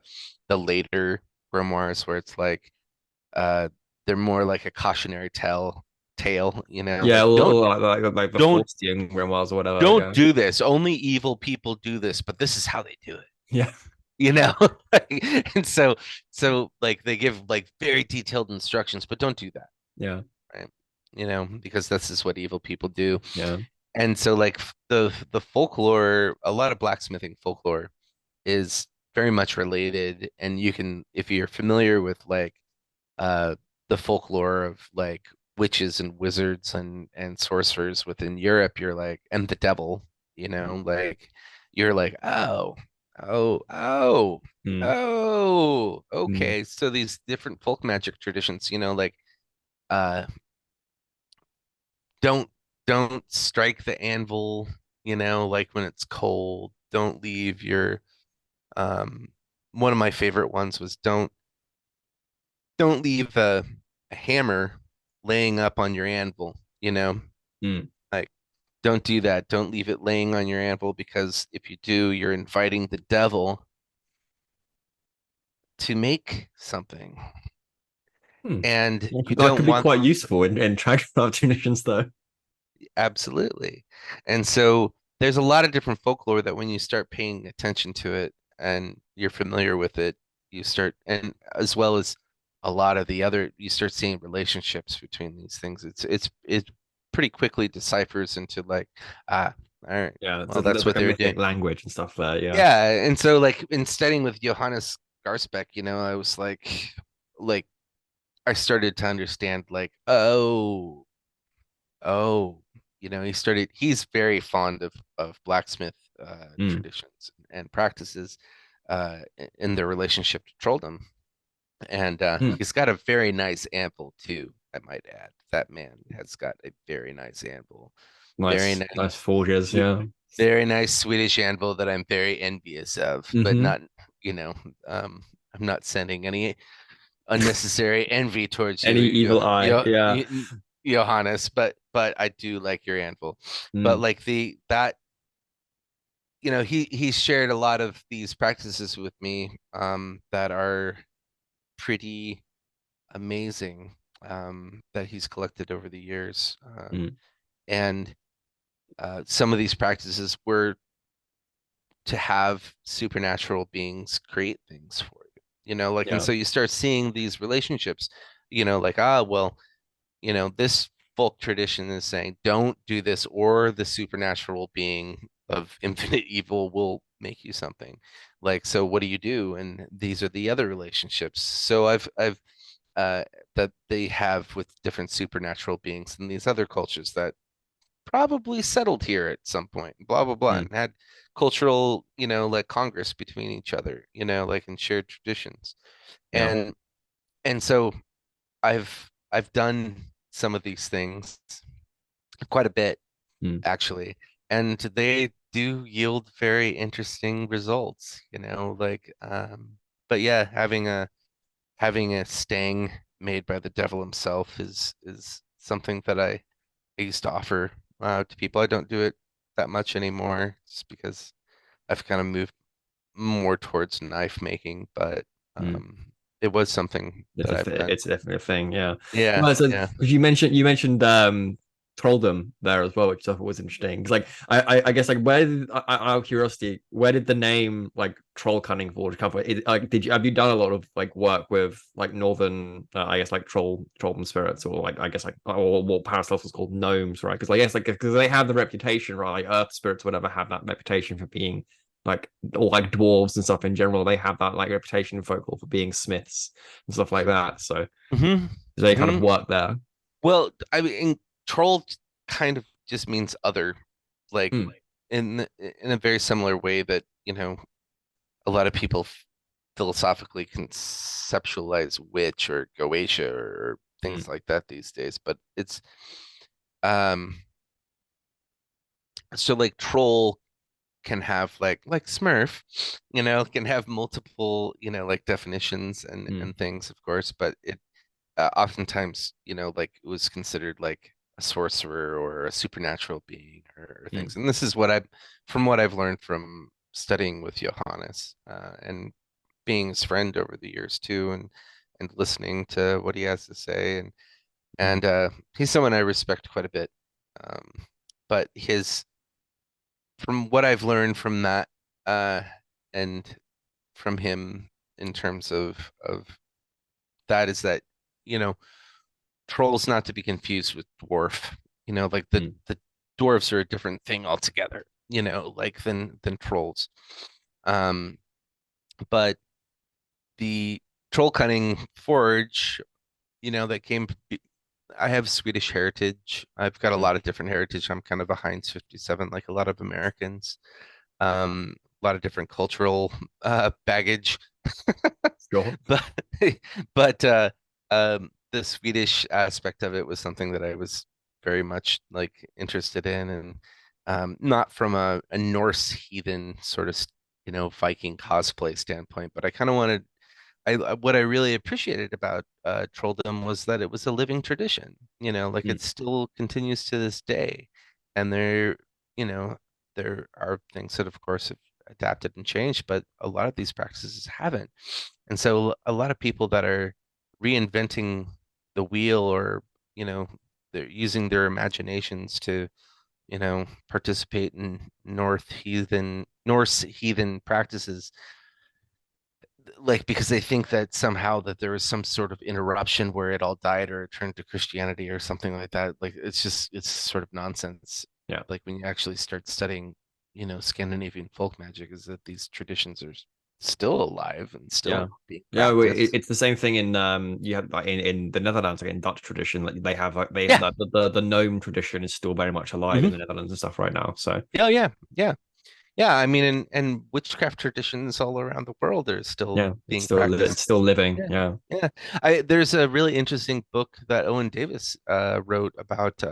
later grimoires where it's like uh they're more like a cautionary tale, Yeah, like like the don't Faustian grimoires or whatever. don't Yeah. do this. Only evil people do this, but this is how they do it. Yeah. You know? And so like they give like very detailed instructions, but don't do that, Yeah. right? Because this is what evil people do. Yeah. And so like the folklore, a lot of blacksmithing folklore is very much related. And you can, if you're familiar with like uh the folklore of like witches and wizards and sorcerers within Europe, you're like, and the devil, like you're like, oh. Oh, Mm. Mm. okay. So these different folk magic traditions, like uh don't don't strike the anvil, like when it's cold. Don't leave your um one of my favorite ones was don't leave a hammer laying up on your anvil, Mm. like don't do that. Don't leave it laying on your anvil because if you do, you're inviting the devil to make something. Hmm. And Well, you that could don't be want quite useful in tracking out traditions, though. absolutely. And so there's a lot of different folklore that when you start paying attention to it and you're familiar with it, you start, and as well as a lot of the other, you start seeing relationships between these things. It pretty quickly deciphers into like, ah, all right, Yeah, well, there's that's like what a they're mythic doing. language and stuff there. Yeah. Yeah, and so like in studying with Johannes Garsbeck, I was like I started to understand like, oh, he's very fond of blacksmith Mm. traditions and practices in their relationship to trolldom. And Mm. he's got a very nice anvil too, I might add. That man has got a very nice anvil. Very Nice, nice, nice forges. Yeah. very nice Swedish anvil that I'm very envious of, but Hmm. not, you know, I'm not sending any unnecessary envy towards Any you, evil eye. Yeah. Johannes, but I do like your anvil. But Mm. like the that he shared a lot of these practices with me that are pretty amazing that he's collected over the years. Mm. And some of these practices were to have supernatural beings create things for you. Like, and Yeah. so you start seeing these relationships, like, well, this folk tradition is saying don't do this, or the supernatural being of infinite evil will make you something. Like, so what do you do? And these are the other relationships. So I've that they have with different supernatural beings in these other cultures that probably settled here at some point, blah blah blah, Mm. and had cultural, like congress between each other, like in shared traditions. Yeah. And so I've done some of these things quite a bit Mm. actually, and they do yield very interesting results, like but yeah, having a stang made by the devil himself is something that I used to offer to people. I don't do it that much anymore just because I've kind of moved more towards knife making, but Mm. it was something that I've done. It's definitely a thing. Yeah. Yeah, Well, so yeah. because you mentioned trolldom there as well, which I thought was interesting. 'Cause, like I guess like where did, out of curiosity, where did the name like Troll Cunning Forge come from? Like have you done a lot of like work with like northern I guess like trolldom spirits, or like I guess like, or what Paracelsus was called gnomes, right? Because I guess like because they have the reputation, right? Like earth spirits, whatever, have that reputation for being like, or like dwarves and stuff in general, they have that like reputation in folklore for being smiths and stuff like that. So Hmm. they kind of Hmm. work there. Well, I mean, troll kind of just means other, like Mm. in a very similar way that, a lot of people philosophically conceptualize witch or Goetia or Mm. things like that these days. But it's um so like troll can have like Smurf, can have multiple, like definitions Mm. and things, of course, but it oftentimes, like it was considered like a sorcerer or a supernatural being or Mm. things. And this is from what I've learned from studying with Johannes and being his friend over the years too, and listening to what he has to say, and he's someone I respect quite a bit. Um, but from what I've learned from that, uh, and from him in terms of that is that, you know, troll's not to be confused with dwarf. Like the Mm. the dwarves are a different thing altogether, like than trolls. Um, but the troll cunning forge, that came. I have Swedish heritage. I've got a Mm. lot of different heritage. I'm kind of a Heinz 57, like a lot of Americans. Um, lot of different cultural baggage. Sure. But the Swedish aspect of it was something that I was very much like interested in, and not from a Norse heathen sort of, Viking cosplay standpoint, but I kind of wanted what I really appreciated about trolldom was that it was a living tradition, like Mm. it still continues to this day. And you know, there are things that of course have adapted and changed, but a lot of these practices haven't. And so a lot of people that are reinventing the wheel, or, they're using their imaginations to, participate in Norse heathen practices, like because they think that somehow that there was some sort of interruption where it all died or it turned to Christianity or something like that. Like it's sort of nonsense. Yeah. Like when you actually start studying, Scandinavian folk magic, is that these traditions are still alive and still being Yeah, well, practiced. it's the same thing in you have like in the Netherlands, like in Dutch tradition, like they have like Yeah. the gnome tradition is still very much alive in the Netherlands and stuff right now. So Oh yeah, yeah. Yeah, I mean, and witchcraft traditions all around the world are still yeah, being it's practiced. still living. Yeah, Yeah. yeah. There's a really interesting book that Owen Davis wrote about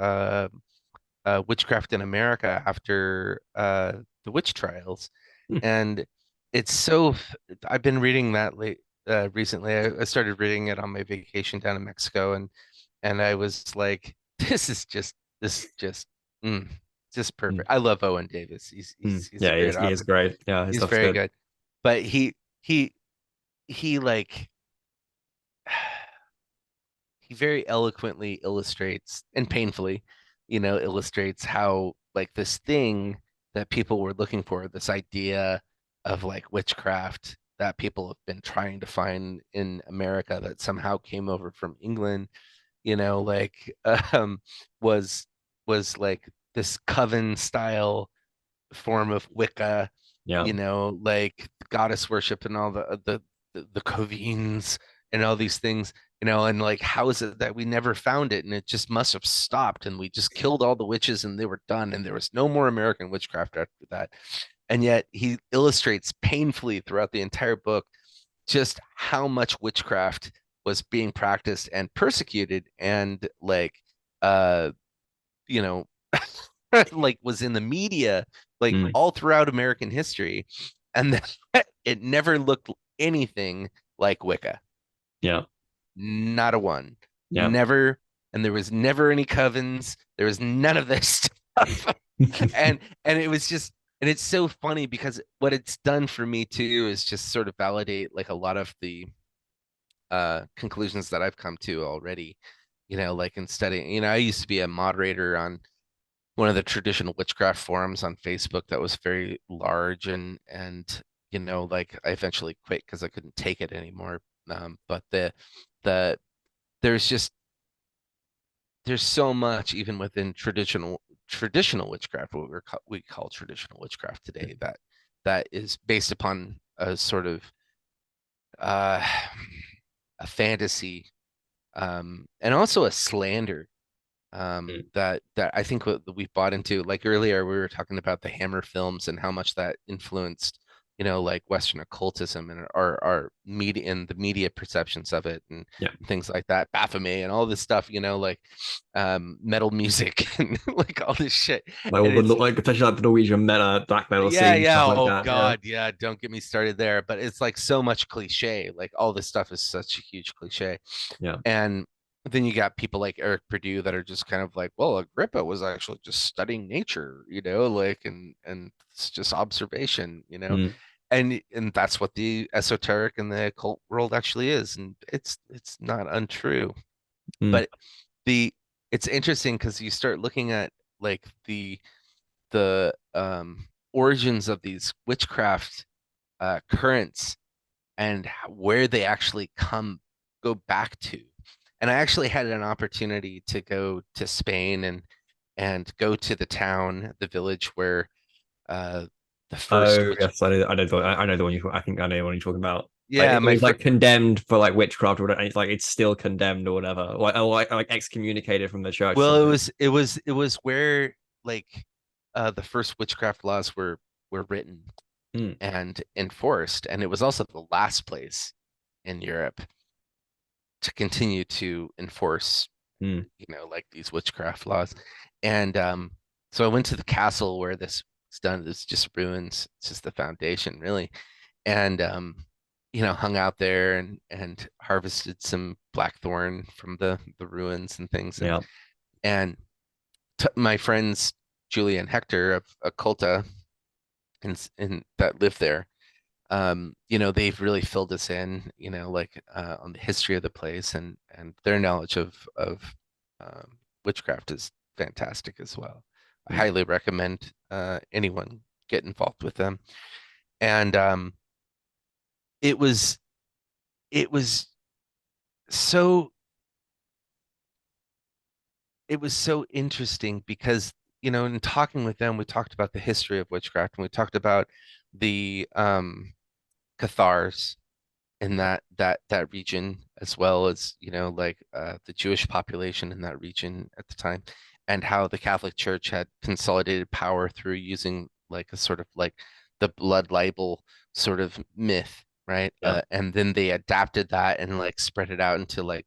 witchcraft in America after the witch trials, Hmm. and I've been reading that recently. I started reading it on my vacation down in Mexico, and I was like, this is mm, just Hmm. perfect. I love Owen Davis. He's a Yeah, great he is author. great. Yeah, his He's stuff's very good. good. But he he like he very eloquently illustrates, and painfully, illustrates how like this thing that people were looking for, this idea of like witchcraft that people have been trying to find in America that somehow came over from England, like was like this coven style form of Wicca, Yeah. like goddess worship and all the covens and all these things, and like how is it that we never found it, and it just must have stopped, and we just killed all the witches and they were done, and there was no more American witchcraft after that. And yet he illustrates painfully throughout the entire book just how much witchcraft was being practiced and persecuted, and like uh you know like was in the media like Mm. all throughout American history, and that it never looked anything like Wicca. Yeah. Not a one. Yeah. Never. And there was never any covens. There was none of this stuff. And it was just, and it's so funny because what it's done for me too is just sort of validate like a lot of the conclusions that I've come to already, like in studying. I used to be a moderator on one of the traditional witchcraft forums on Facebook that was very large, and like I eventually quit because I couldn't take it anymore. But the there's just there's so much even within traditional witchcraft, what we call traditional witchcraft today, that is based upon a sort of uh, a fantasy, and also a slander, Mm. that I think what we've bought into. Like earlier, we were talking about the Hammer films and how much that influenced, like Western occultism and our media and the media perceptions of it, and Yeah. things like that, Baphomet and all this stuff, like metal music and like all this shit. Like all And the it's like especially like the Norwegian metal, black metal yeah, scene, yeah. stuff like Oh that. Yeah. God, yeah. Don't get me started there. But it's like so much cliche. Like all this stuff is such a huge cliche. Yeah. And then you got people like Eric Purdue that are just kind of like, well, Agrippa was actually just studying nature, like, and it's just observation, Mm. and that's what the esoteric and the occult world actually is, and it's not untrue. Mm. But the it's interesting because you start looking at like the origins of these witchcraft currents, and where they actually go back to. And I actually had an opportunity to go to Spain and go to the town, the village where uh, the first Oh witch. yes, I know the one you. I think I know the one you're talking about. Like Yeah, it was like condemned for like witchcraft or whatever, and it's like it's still condemned or whatever, like excommunicated from the church or well, something. it was where like the first witchcraft laws were written. and enforced. And it was also the last place in Europe to continue to enforce, like these witchcraft laws. And so I went to the castle where this is done. It's just ruins. It's just the foundation, really. And hung out there and harvested some blackthorn from the ruins and things. And my friends Julia and Hector of Occulta and that live there, they've really filled us in, on the history of the place, and their knowledge of witchcraft is fantastic as well. I highly recommend anyone get involved with them. And it was so interesting because, in talking with them, we talked about the history of witchcraft, and we talked about the Cathars in that region, as well as the Jewish population in that region at the time, and how the Catholic Church had consolidated power through using like a sort of like the blood libel sort of myth, right? And then they adapted that and like spread it out into like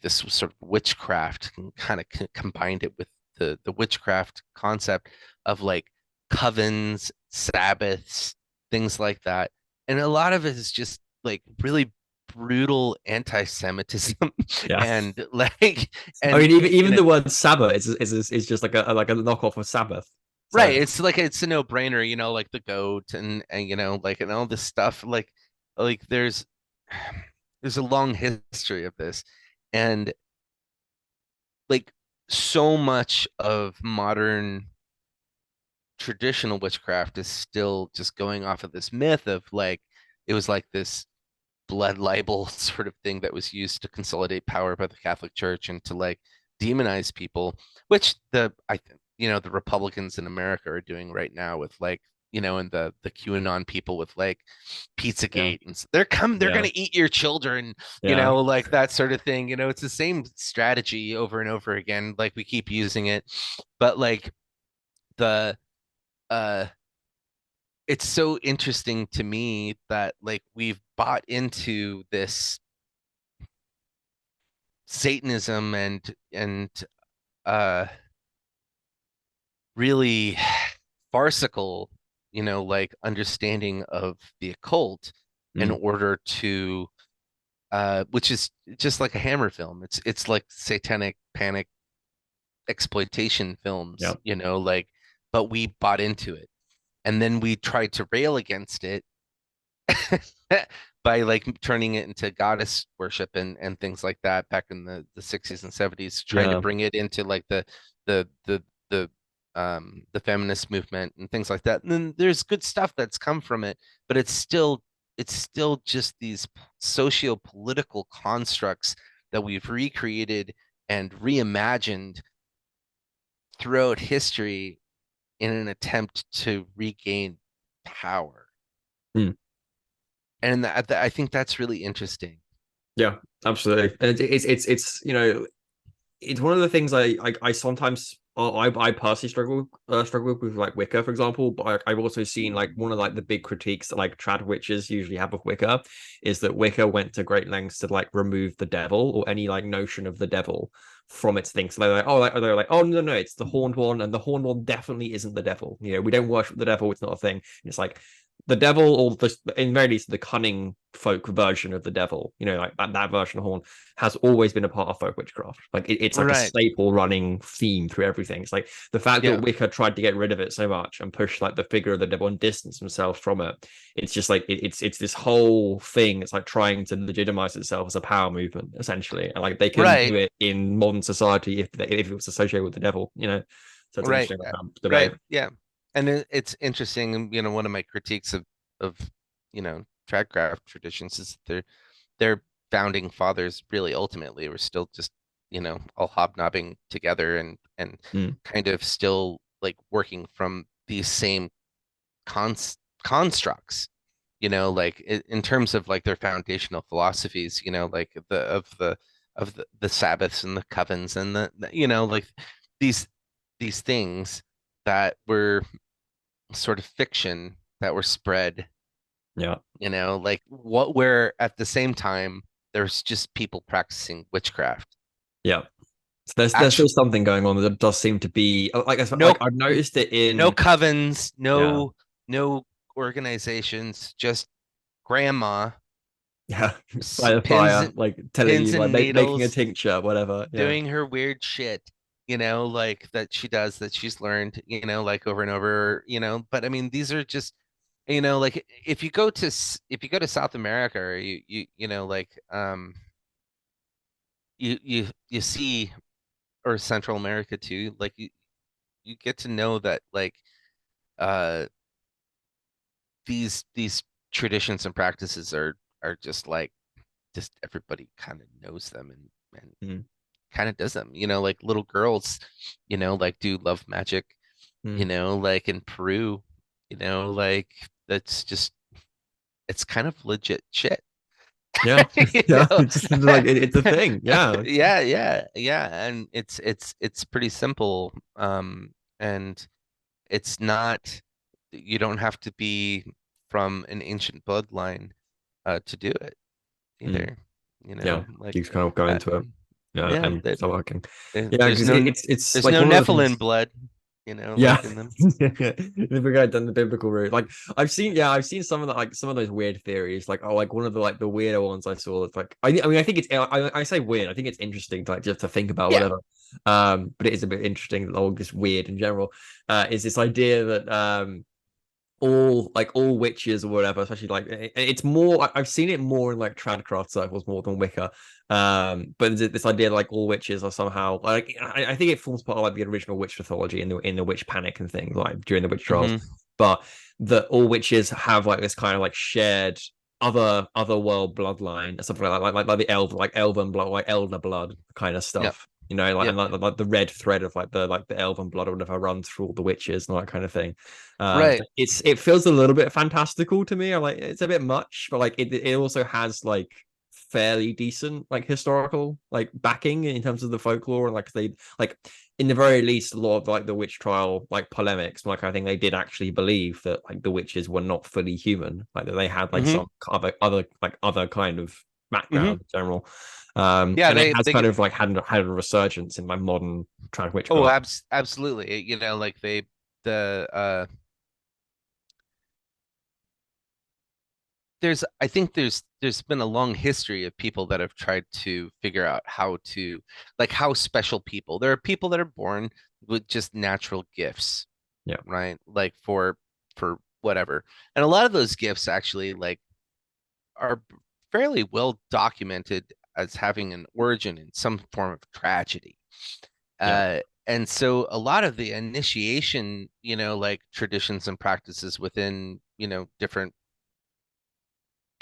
this sort of witchcraft, and kind of combined it with the witchcraft concept of like covens, Sabbaths, things like that. And a lot of it is just like really brutal anti-Semitism. And I mean, even the word Sabbath is just like a knockoff of Sabbath. So. Right. It's like, it's a no-brainer, like the goat and and all this stuff. Like there's a long history of this, and like so much of modern traditional witchcraft is still just going off of this myth of like, it was like this blood libel sort of thing that was used to consolidate power by the Catholic Church and to like demonize people, which the Republicans in America are doing right now with like, and the QAnon people with like Pizzagate, and they're gonna eat your children, like that sort of thing. It's the same strategy over and over again. Like we keep using it, but like it's so interesting to me that like we've bought into this Satanism and really farcical, like understanding of the occult in order to which is just like a Hammer film. It's like satanic panic exploitation films, but we bought into it. And then we tried to rail against it by like turning it into goddess worship and things like that back in the 60s and 70s, trying to bring it into like the feminist movement and things like that. And then there's good stuff that's come from it, but it's still just these socio-political constructs that we've recreated and reimagined throughout history in an attempt to regain power. And I think that's really interesting. Yeah, absolutely. And it's it's one of the things I sometimes I personally struggle with like Wicca, for example. But I've also seen like one of like the big critiques that like trad witches usually have of Wicca is that Wicca went to great lengths to like remove the devil or any like notion of the devil from its thing. So they're like, oh no, it's the horned one, and the horned one definitely isn't the devil. We don't worship the devil. It's not a thing. And it's like the devil, or in very least the cunning folk version of the devil, like that version of horn has always been a part of folk witchcraft. Like it's like a staple running theme through everything. It's like the fact that Wicca tried to get rid of it so much and push like the figure of the devil and distance themselves from it. It's just like it's this whole thing. It's like trying to legitimize itself as a power movement, essentially, and like they couldn't do it in modern society if it was associated with the devil. So it's interesting debate. Yeah. And it's interesting, one of my critiques of Tradcraft traditions is their founding fathers really ultimately were still just, all hobnobbing together and kind of still like working from these same constructs, like in terms of like their foundational philosophies, like the Sabbaths and the covens and the like these things that were sort of fiction that were spread, Yeah. you know, like where at the same time there's just people practicing witchcraft. Yeah. So there's still Actually, something going on that does seem to be like no, I've noticed it no in covens, yeah no organizations, just grandma yeah by the pins fire like telling pins you like and making a needles, tincture whatever yeah doing her weird shit, you know, like that she does, that she's learned, you know, like over and over, you know. But I mean, these are just, you know, like if you go to South America, or you know, like you see, or Central America too, like you get to know that like uh these traditions and practices are just like, just everybody kind of knows them, and mm, kind of does them, you know, like little girls, you know, like do love magic, you mm. know, like in Peru, you know, like that's just, it's kind of legit shit. Yeah You yeah know? it's just like it's a thing yeah Yeah, and it's pretty simple, and it's not, you don't have to be from an ancient bloodline to do it mm, either, you yeah know, like you just kind of go uh, into it yeah yeah, and that start working yeah there's because no it's there's like no one of the Nephilim things. blood, you know, Yeah, like in them. if we go down the biblical route, like I've seen some of that, like some of those weird theories, like like one of the the weirder ones I saw. It's like I mean, I think it's I say weird. I think it's interesting to like just to think about Yeah. whatever. But it is a bit interesting, or just weird in general. Is this idea that all witches or whatever, especially like it's more I've seen it more in like tradcraft circles more than Wicca, but this idea that, like all witches are somehow like I think it forms part of like the original witch mythology in the witch panic and things like during the witch trials, Hmm. but that all witches have like this kind of like shared other world bloodline, something like the elven blood, like elder blood kind of Yep. stuff, you know, like Yep. and like the red thread of like the elven blood or whatever runs through all the witches and all that kind of thing. Right. It feels a little bit fantastical to me. I'm like, it's a bit much, but like it also has like fairly decent like historical like backing in terms of the folklore, and like they like in the very least a lot of like the witch trial like polemics like I think they did actually believe that like the witches were not fully human, like that they had like Hmm. some other kind of Hmm. background in general. Yeah, And it has they kind of like had a resurgence in like modern trad oh, witchcraft. absolutely. You know, like the there's, I think there's been a long history of people that have tried to figure out how to, like, how special people. There are people that are born with just natural gifts, Yeah. right? Like for whatever. And a lot of those gifts actually like are fairly well documented as having an origin in some form of tragedy. Yeah. And so a lot of the initiation, you know, like traditions and practices within, you know, different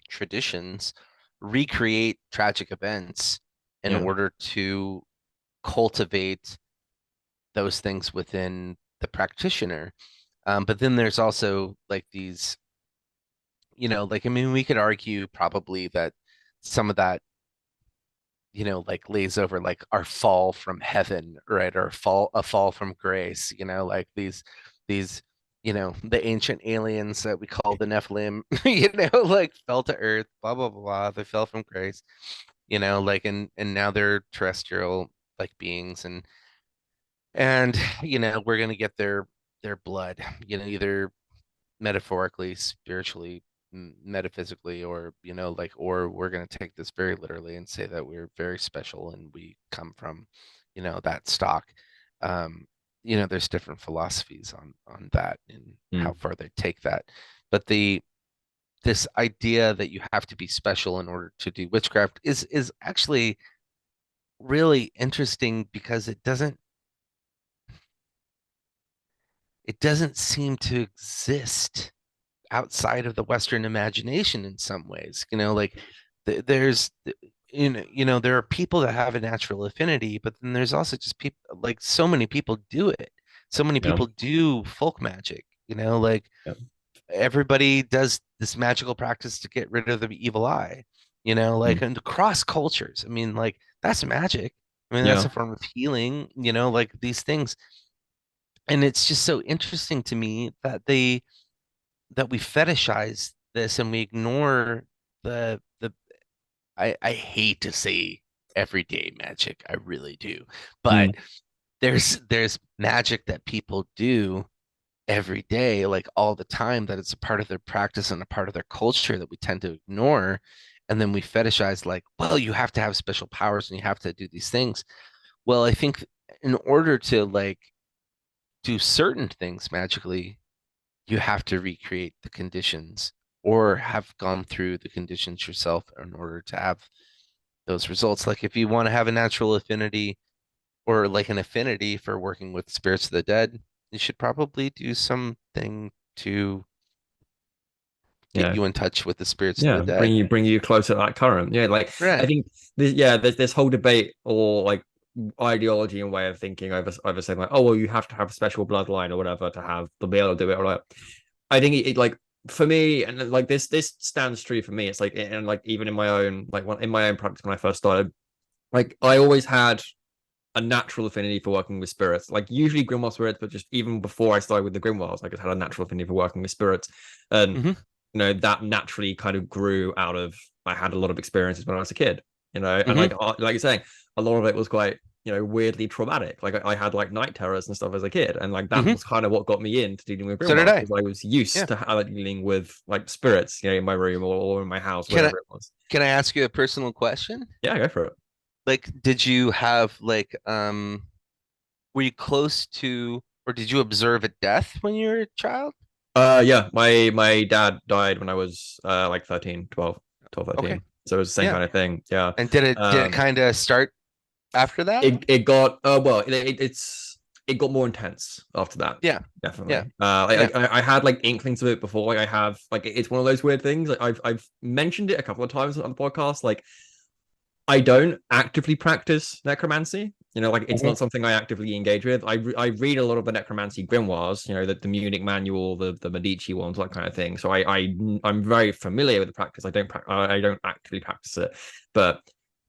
traditions recreate tragic events in Yeah. order to cultivate those things within the practitioner. But then there's also like these, you know, like, I mean, we could argue probably that some of that, you know, like lays over like our fall from heaven, right? Or a fall from grace, you know, like these, you know, the ancient aliens that we call the Nephilim, you know, like fell to earth, blah blah blah. They fell from grace, you know, like, and now they're terrestrial like beings, and you know, we're gonna get their blood, you know, either metaphorically, spiritually, metaphysically, or, you know, like, or we're going to take this very literally and say that we're very special and we come from, you know, that stock. Um, you know, there's different philosophies on that and how Mm. far they take that. But this idea that you have to be special in order to do witchcraft is actually really interesting, because it doesn't seem to exist outside of the Western imagination in some ways. You know, like there's, you know, there are people that have a natural affinity, but then there's also just people, like so many people do it. So many Yeah. people do folk magic, you know, like Yeah. everybody does this magical practice to get rid of the evil eye, you know, like, Mm. and across cultures. I mean, like that's magic. I mean, that's Yeah. a form of healing, you know, like these things. And it's just so interesting to me that that we fetishize this and we ignore the I hate to say everyday magic, I really do, but there's magic that people do every day, like all the time, that it's a part of their practice and a part of their culture that we tend to ignore. And then we fetishize, like, well, you have to have special powers and you have to do these things. Well, I think in order to like do certain things magically, you have to recreate the conditions or have gone through the conditions yourself in order to have those results. Like if you want to have a natural affinity or like an affinity for working with spirits of the dead, you should probably do something to get Yeah. you in touch with the spirits of Yeah, the dead. bring you closer to that current. Yeah, like I Right. think there's this whole debate or like ideology and way of thinking over saying like, oh well, you have to have a special bloodline or whatever to be able to do it. Or like, I think it like for me, and like this stands true for me. It's like, and like even in my own in my own practice when I first started, like I always had a natural affinity for working with spirits, like usually grimoire spirits, but just even before I started with the grimoires, like I just had a natural affinity for working with spirits. And Mm-hmm. that naturally kind of grew out of, I had a lot of experiences when I was a kid, and Mm-hmm. like you're saying, a lot of it was quite, weirdly traumatic. Like I had like night terrors and stuff as a kid, and like that Mm-hmm. was kind of what got me into dealing with So did grimoires, I. because I was used Yeah. to dealing with like spirits, in my room or in my house, Can I whatever it was. can I ask you a personal question? Yeah, go for it. Like, did you have like were you close to or did you observe a death when you were a child? Yeah, my dad died when I was like 13, 12, 12, Okay. 13. So it was the same Yeah. kind of thing. Yeah. And did it Um, kind of start after that? it got well, it got more intense after that. Yeah. Yeah. Definitely. Yeah. I had like inklings of it before. Like I have like it's one of those weird things. Like I've mentioned it a couple of times on the podcast. Like I don't actively practice necromancy. Like it's Mhm. not something I actively engage with. I read a lot of the necromancy grimoires, the Munich manual, the Medici ones, that kind of thing. So I'm very familiar with the practice. I don't actively practice it, but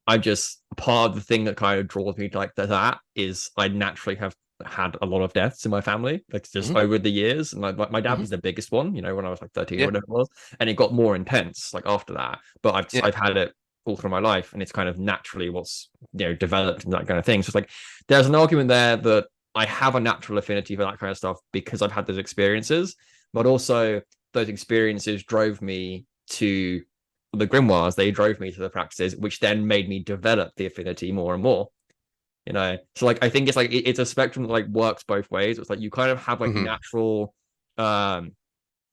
I'm just part of the thing that kind of draws me to like that is I naturally have had a lot of deaths in my family, like just Mhm. over the years. And my dad Mhm. was the biggest one, when I was like 13 or Yeah. whatever it was, and it got more intense like after that. But Yeah. I've had it all through my life, and it's kind of naturally what's developed and that kind of thing. So it's like there's an argument there that I have a natural affinity for that kind of stuff because I've had those experiences, but also those experiences drove me to the grimoires. They drove me to the practices, which then made me develop the affinity more and more. So like I think it's like it's a spectrum that like works both ways. It's like you kind of have like Mhm. natural I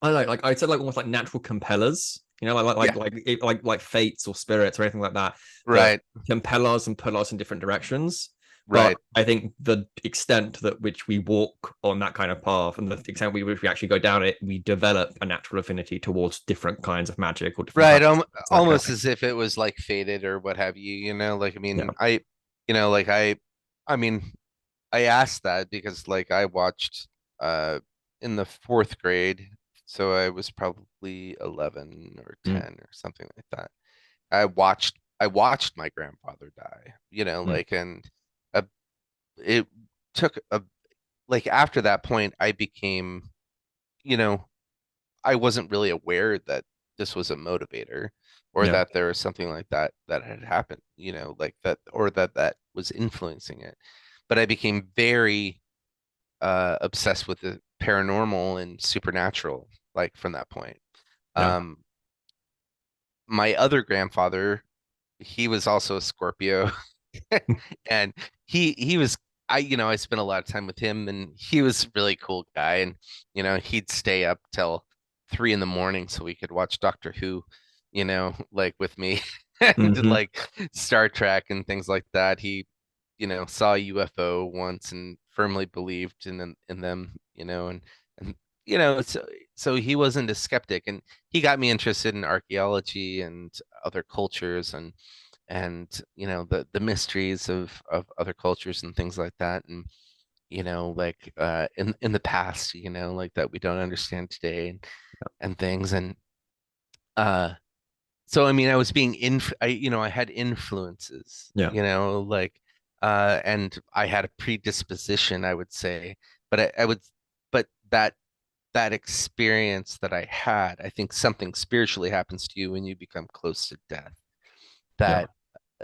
don't know, like I said, like almost like natural compellers, Yeah. like fates or spirits or anything like that that Right. compel us and pull us in different directions. But Right. I think the extent that which we walk on that kind of path and the extent which we actually go down it, we develop a natural affinity towards different kinds of magic or different Right. practices, that kind of Almost thing. as if it was like fated or what have you, like I Yeah. mean, like I mean, I asked that because like I watched in the fourth grade, so I was probably 11 or Mm, 10 or something like that. I watched my grandfather die, mm, like and uh, it took a like after that point I became, you know, I wasn't really aware that this was a motivator or yeah. that there was something like that that had happened, like that or that was influencing it. But I became very obsessed with the paranormal and supernatural, like from that point. Yeah. Um, my other grandfather, he was also a Scorpio, and he was I spent a lot of time with him, and he was a really cool guy, and he'd stay up till 3 in the morning so we could watch Doctor Who, like with me, and Hmm. like Star Trek and things like that. He saw a UFO once and firmly believed in them, and so he wasn't a skeptic, and he got me interested in archaeology and other cultures and the mysteries of other cultures and things like that, and like in the past, like that we don't understand today and things, and uh so I mean I was being I had influences, Yeah. like and I had a predisposition, I would say, but I would but that that experience that I had, I think something spiritually happens to you when you become close to death. That,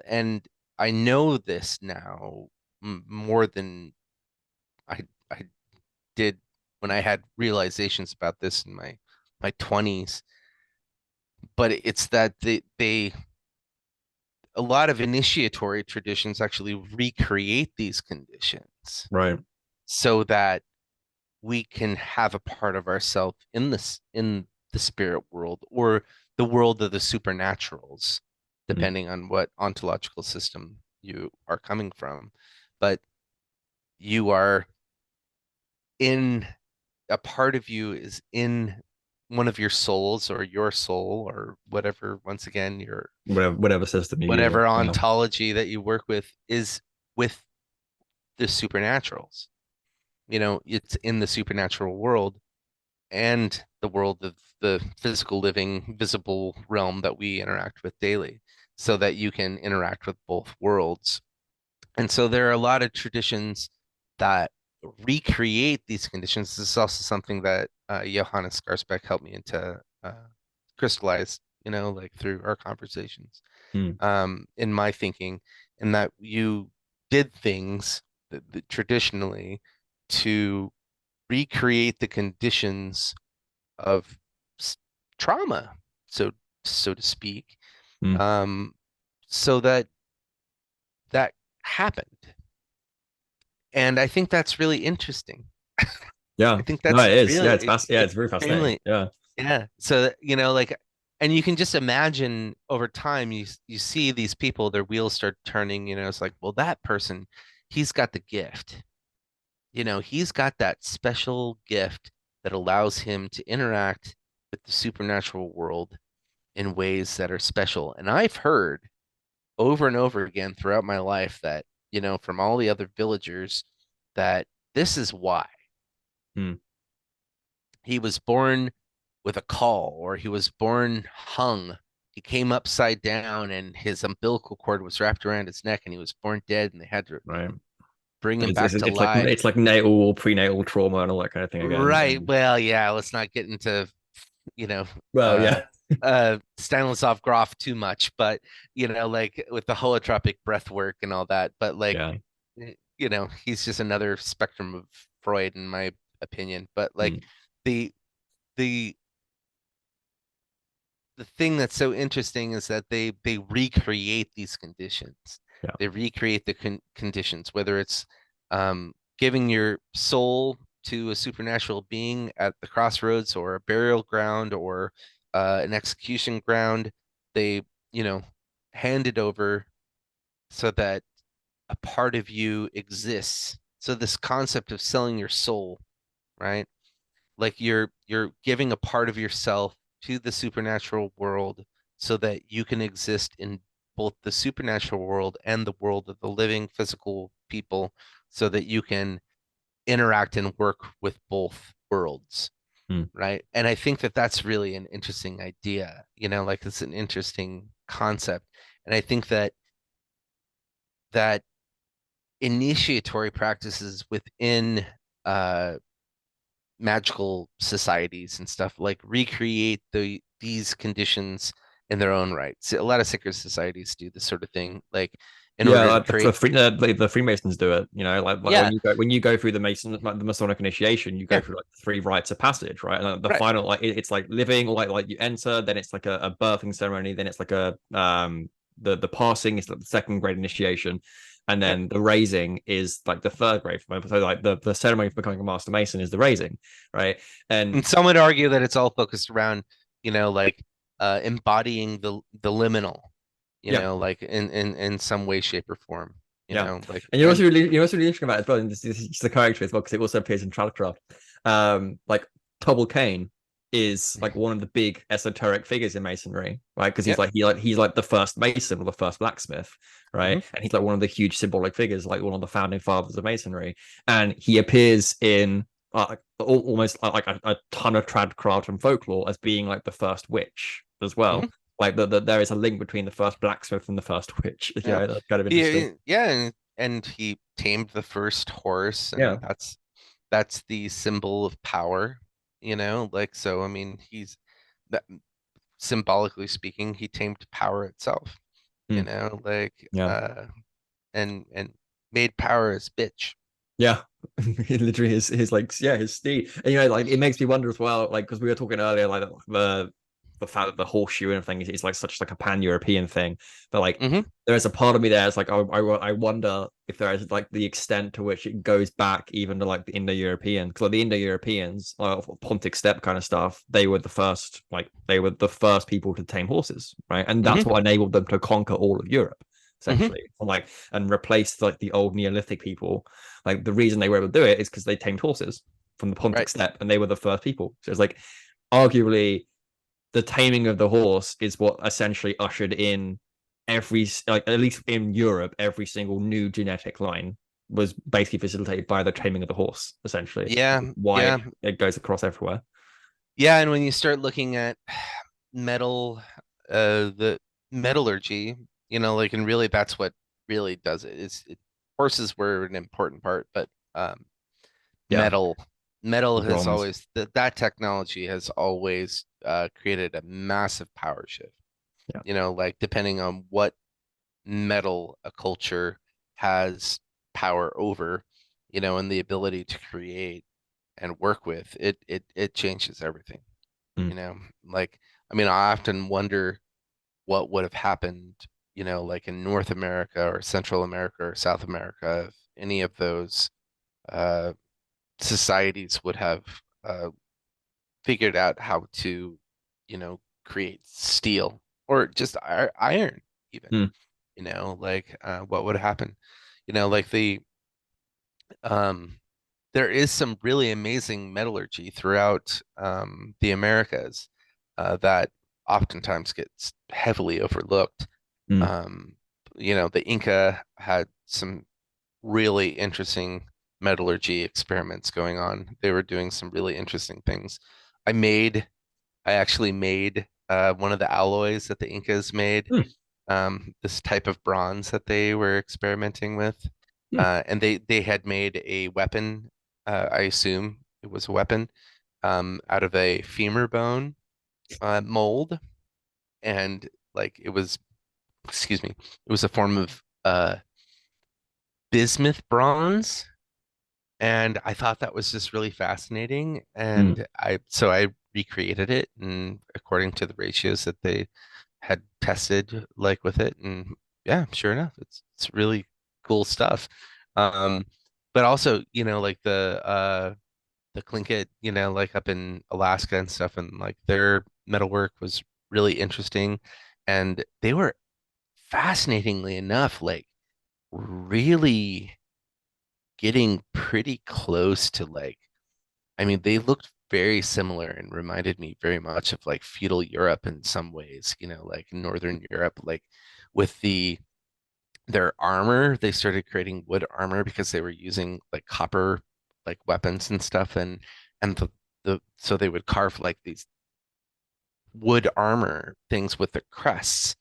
and I know this now more than I did when I had realizations about this in my 20s. But it's that they a lot of initiatory traditions actually recreate these conditions, Right. so that we can have a part of ourselves in the spirit world, or the world of the supernaturals, depending on what ontological system you are coming from. But you are in, a part of you is in one of your souls, or your soul, or whatever, once again, your Whatever system you use. whatever ontology that you work with is with the supernaturals. It's in the supernatural world and the world of the physical living visible realm that we interact with daily, so that you can interact with both worlds. And so there are a lot of traditions that recreate these conditions. This is also something that Johannes Skarsbeck helped me into crystallize, like through our conversations, in my thinking, and that you did things that traditionally to recreate the conditions of trauma, so to speak, so that happened. And I think that's really interesting. Yeah, I think that's it is. really, Yeah, it's very fascinating. Yeah. So, like, and you can just imagine over time, you see these people, their wheels start turning, it's like, well, that person, he's got the gift. He's got that special gift that allows him to interact with the supernatural world in ways that are special. And I've heard over and over again throughout my life that, from all the other villagers, that this is why. He was born with a caul, or he was born hung. He came upside down and his umbilical cord was wrapped around his neck, and he was born dead, and they had to bring him back to life. It's like natal or prenatal trauma and all that kind of thing again. Right. Well, yeah, let's not get into, Stanislav Grof too much, but like with the holotropic breath work and all that. But like, he's just another spectrum of Freud, in my opinion. But like the thing that's so interesting is that they recreate these conditions. They recreate the conditions, whether it's giving your soul to a supernatural being at the crossroads, or a burial ground, or an execution ground. They hand it over so that a part of you exists. So this concept of selling your soul, right? Like you're giving a part of yourself to the supernatural world so that you can exist in both the supernatural world and the world of the living physical people, so that you can interact and work with both worlds. Right. And I think that that's really an interesting idea, like it's an interesting concept. And I think that initiatory practices within magical societies and stuff, like, recreate these conditions in their own right. So a lot of secret societies do this sort of thing, like the Freemasons do it. When you go through the Masonic initiation, you go through like 3 rites of passage, right? And the final, like it's like living, like you enter, then it's like a birthing ceremony, then it's like the passing is like the 2nd grade initiation, and then the raising is like the 3rd grade. So like the ceremony for becoming a Master Mason is the raising, right? And some would argue that it's all focused around, embodying the liminal, like in some way, shape, or form. You know, like, and you're also really interesting about it as well. And this is the character as well, because it also appears in Tradcraft. Like Tubble Cain is like one of the big esoteric figures in Masonry, right? Because he's like the first Mason or the first blacksmith, right? And he's like one of the huge symbolic figures, like one of the founding fathers of Masonry. And he appears in almost like a ton of Tradcraft and folklore as being like the first witch as well. Like there is a link between the first blacksmith and the first witch. That's kind of interesting. And he tamed the first horse, and that's the symbol of power. you know, like, so I mean, he's that, symbolically speaking, he tamed power itself, you Mm. know, like Yeah. and made power his bitch. Yeah, it literally his like, yeah, his steed. And like it makes me wonder as well, like because we were talking earlier, like the fact that the horseshoe and everything is like such like a pan-European thing. But like there is a part of me there, it's like I wonder if there is like the extent to which it goes back even to like the Indo-European, because like the Indo-Europeans, Pontic steppe kind of stuff, they were the first people to tame horses, right? And that's what enabled them to conquer all of Europe, essentially, and replace like the old Neolithic people. Like the reason they were able to do it is because they tamed horses from the Pontic steppe, and they were the first people. So it's like arguably the taming of the horse is what essentially ushered in every, like at least in Europe, every single new genetic line was basically facilitated by the taming of the horse, essentially. Yeah, why it goes across everywhere. Yeah, and when you start looking at metal, the metallurgy, you know, like, and really that's what really does it. Horses were an important part, but metal has always that technology has always created a massive power shift. Yeah. You know, like depending on what metal a culture has power over, you know, and the ability to create and work with, it changes everything. You know, like, I mean, I often wonder what would have happened, you know, like in North America or Central America or South America, if any of those societies would have figured out how to, you know, create steel or just iron even, you know, like what would happen, you know, like there is some really amazing metallurgy throughout the Americas that oftentimes gets heavily overlooked. You know, the Inca had some really interesting metallurgy experiments going on. They were doing some really interesting things. I actually made one of the alloys that the Incas made, this type of bronze that they were experimenting with. And they had made a weapon, I assume it was a weapon, out of a femur bone mold. And like it was, excuse me, it was a form of bismuth bronze. And I thought that was just really fascinating. And I recreated it, and according to the ratios that they had tested like with it. And yeah, sure enough, it's really cool stuff. But also, you know, like the Tlingit, you know, like up in Alaska and stuff, and like their metalwork was really interesting. And they were, fascinatingly enough, like really getting pretty close to like, I mean, they looked very similar and reminded me very much of like feudal Europe in some ways, you know, like Northern Europe, like with their armor, they started creating wood armor because they were using like copper like weapons and stuff, and so they would carve like these wood armor things with the crests,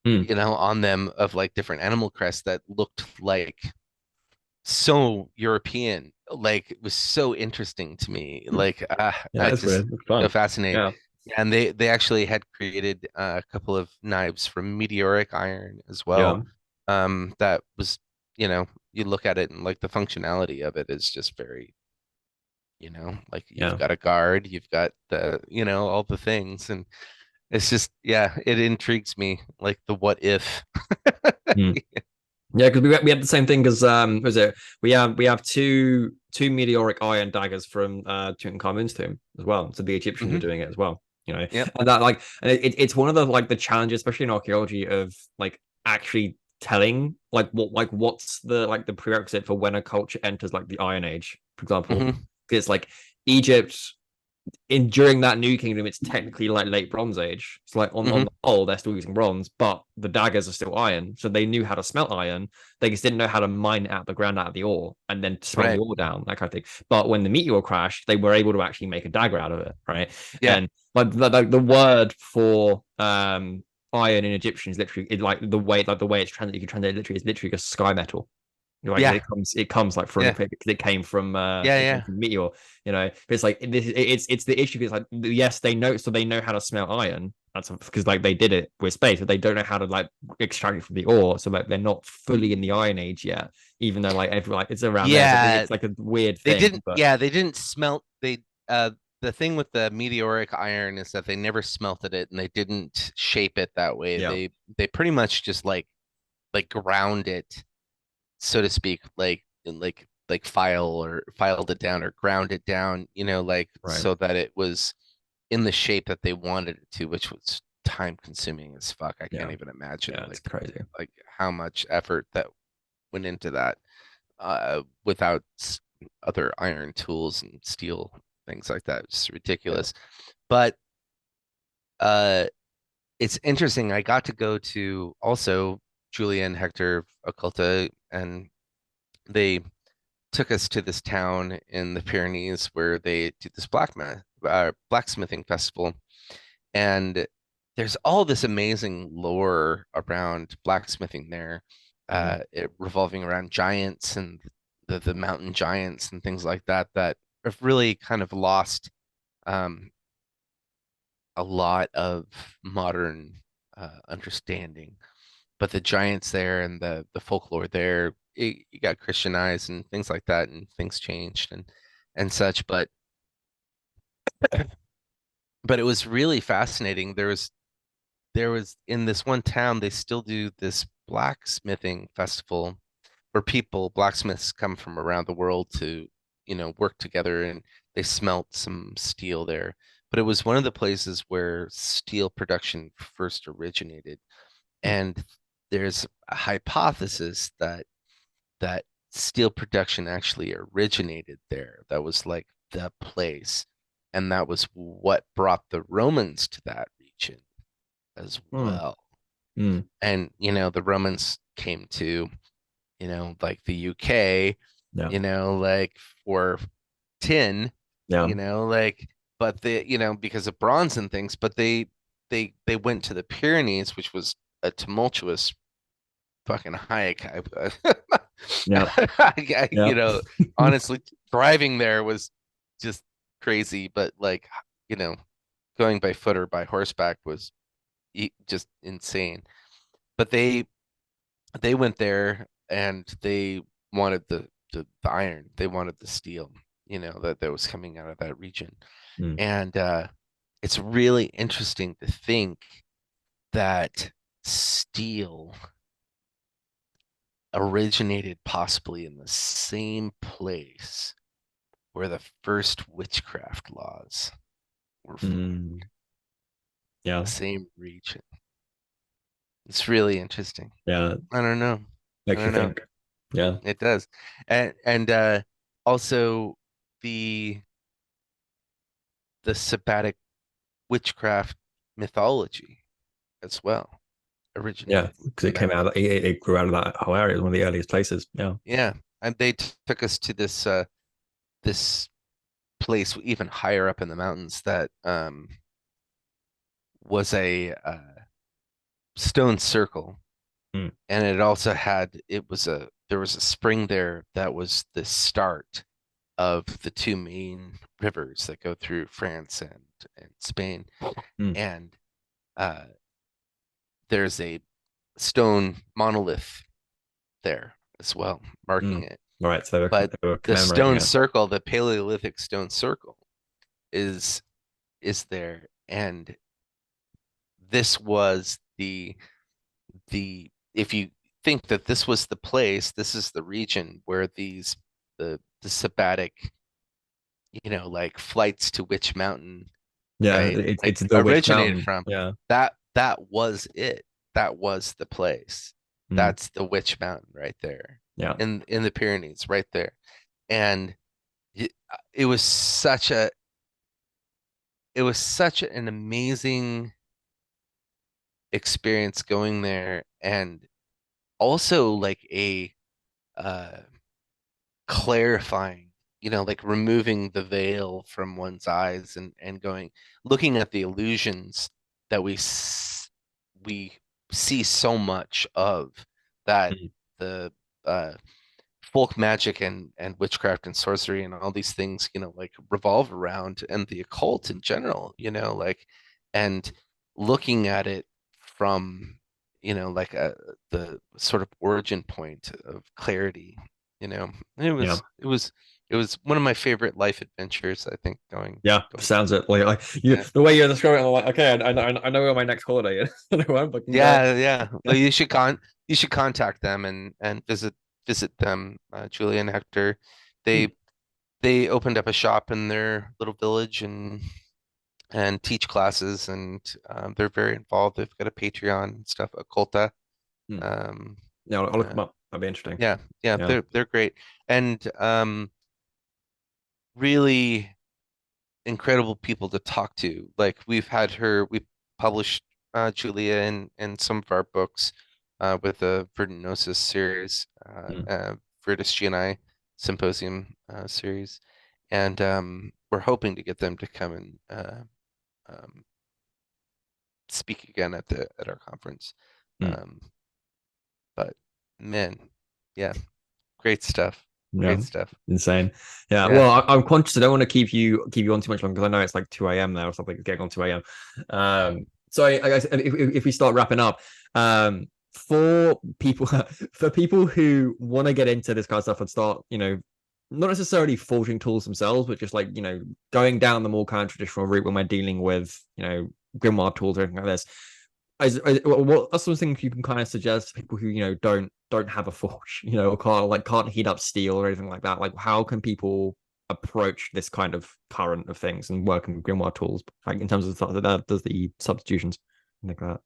you know, on them of like different animal crests that looked like so European. Like it was so interesting to me. Like I just so fascinating. Yeah. And they actually had created a couple of knives from meteoric iron as well. That was, you know, you look at it and like the functionality of it is just very, you know, like you've got a guard, you've got the, you know, all the things, and it's just, yeah, it intrigues me, like the what if. Yeah, because we had the same thing as was it we have two meteoric iron daggers from Tutankhamun's tomb as well. So the Egyptians are doing it as well, you know. And that like, and it's one of the like the challenges, especially in archaeology, of like actually telling like what's the like the prerequisite for when a culture enters like the Iron Age, for example. Because like Egypt during that New Kingdom, it's technically like late Bronze Age. It's like on the whole, they're still using bronze, but the daggers are still iron. So they knew how to smelt iron. They just didn't know how to mine it out the ground, out of the ore, and then smelt the ore down, that kind of thing. But when the meteor crashed, they were able to actually make a dagger out of it, right? And like the word for iron in Egyptian is literally like the way it's translated. You can translate it literally is literally a sky metal. Like it comes like from because it came from meteor, you know. But it's like it's the issue. It's like, yes, they know, so they know how to smelt iron. That's because like they did it with space, but they don't know how to like extract it from the ore. So like they're not fully in the Iron Age yet, even though like it's around there. So it's like a weird thing. They didn't smelt. The thing with the meteoric iron is that they never smelted it and they didn't shape it that way. Yeah. They pretty much just like ground it, so to speak, like filed it down or ground it down, you know, like so that it was in the shape that they wanted it to, which was time consuming as fuck. I can't even imagine it's crazy. Like how much effort that went into that without other iron tools and steel things like that. It's ridiculous. But it's interesting. I got to go to also Julia and Hector Occulta, and they took us to this town in the Pyrenees where they do this blacksmithing festival. And there's all this amazing lore around blacksmithing there, revolving around giants and the mountain giants and things like that have really kind of lost a lot of modern understanding. But the giants there and the folklore there, it got Christianized and things like that, and things changed and such. But it was really fascinating. There was in this one town, they still do this blacksmithing festival where blacksmiths come from around the world to, you know, work together, and they smelt some steel there. But it was one of the places where steel production first originated. And there's a hypothesis that steel production actually originated there. That was like the place. And that was what brought the Romans to that region as well. And, you know, the Romans came to, you know, like the UK, you know, like for tin, you know, like, but you know, because of bronze and things, but they went to the Pyrenees, which was a tumultuous fucking hike. You know, honestly, driving there was just crazy, but like, you know, going by foot or by horseback was just insane. But they went there and they wanted the iron, they wanted the steel, you know, that was coming out of that region. And it's really interesting to think that steel originated possibly in the same place where the first witchcraft laws were formed. The same region. It's really interesting. I don't know. Makes you think. Yeah, it does. And also the sabbatic witchcraft mythology as well originated. Because it came out, it grew out of that whole area. It was one of the earliest places. And they took us to this this place even higher up in the mountains that was a stone circle, and it also had there was a spring there that was the start of the two main rivers that go through France and Spain. And there's a stone monolith there as well, marking it. Right. So the stone circle, the Paleolithic stone circle, is there, and this was the if you think that this was the place, this is the region where the sabbatic, you know, like flights to Witch Mountain, it's the originated from. That was it. That was the place. That's the Witch Mountain right there. In the Pyrenees, right there. And it was such an amazing experience going there, and also like a clarifying, you know, like removing the veil from one's eyes and looking at the illusions that we see so much of, that the folk magic and witchcraft and sorcery and all these things, like revolve around, and the occult in general, like, and looking at it from, like the sort of origin point of clarity, it was one of my favorite life adventures, I think, going. Sounds it like the way you're describing it, I'm like, okay, I know where my next holiday is. I know where I'm booking. Yeah. Well, you should contact them and visit them, Julia and Hector. They opened up a shop in their little village and teach classes, and they're very involved. They've got a Patreon and stuff, Occulta. Yeah, I'll look them up. That'd be interesting. Yeah. They're great, and really incredible people to talk to. Like, we published Julia in some of our books with the Verdenosis series, Verdus GNI Symposium series, and we're hoping to get them to come and speak again at our conference. But man, yeah, great stuff. Great stuff. Insane. Yeah. Well, I'm conscious I don't want to keep you on too much longer, because I know it's like 2 a.m. now or something. It's getting on 2 a.m. So I guess if we start wrapping up, for people who want to get into this kind of stuff and start, not necessarily forging tools themselves, but just like, going down the more kind of traditional route when we're dealing with, grimoire tools or anything like this. What are some things you can kind of suggest to people who don't have a forge, or can't heat up steel or anything like that? Like, how can people approach this kind of current of things and working with grimoire tools, like in terms of the substitutions and like that?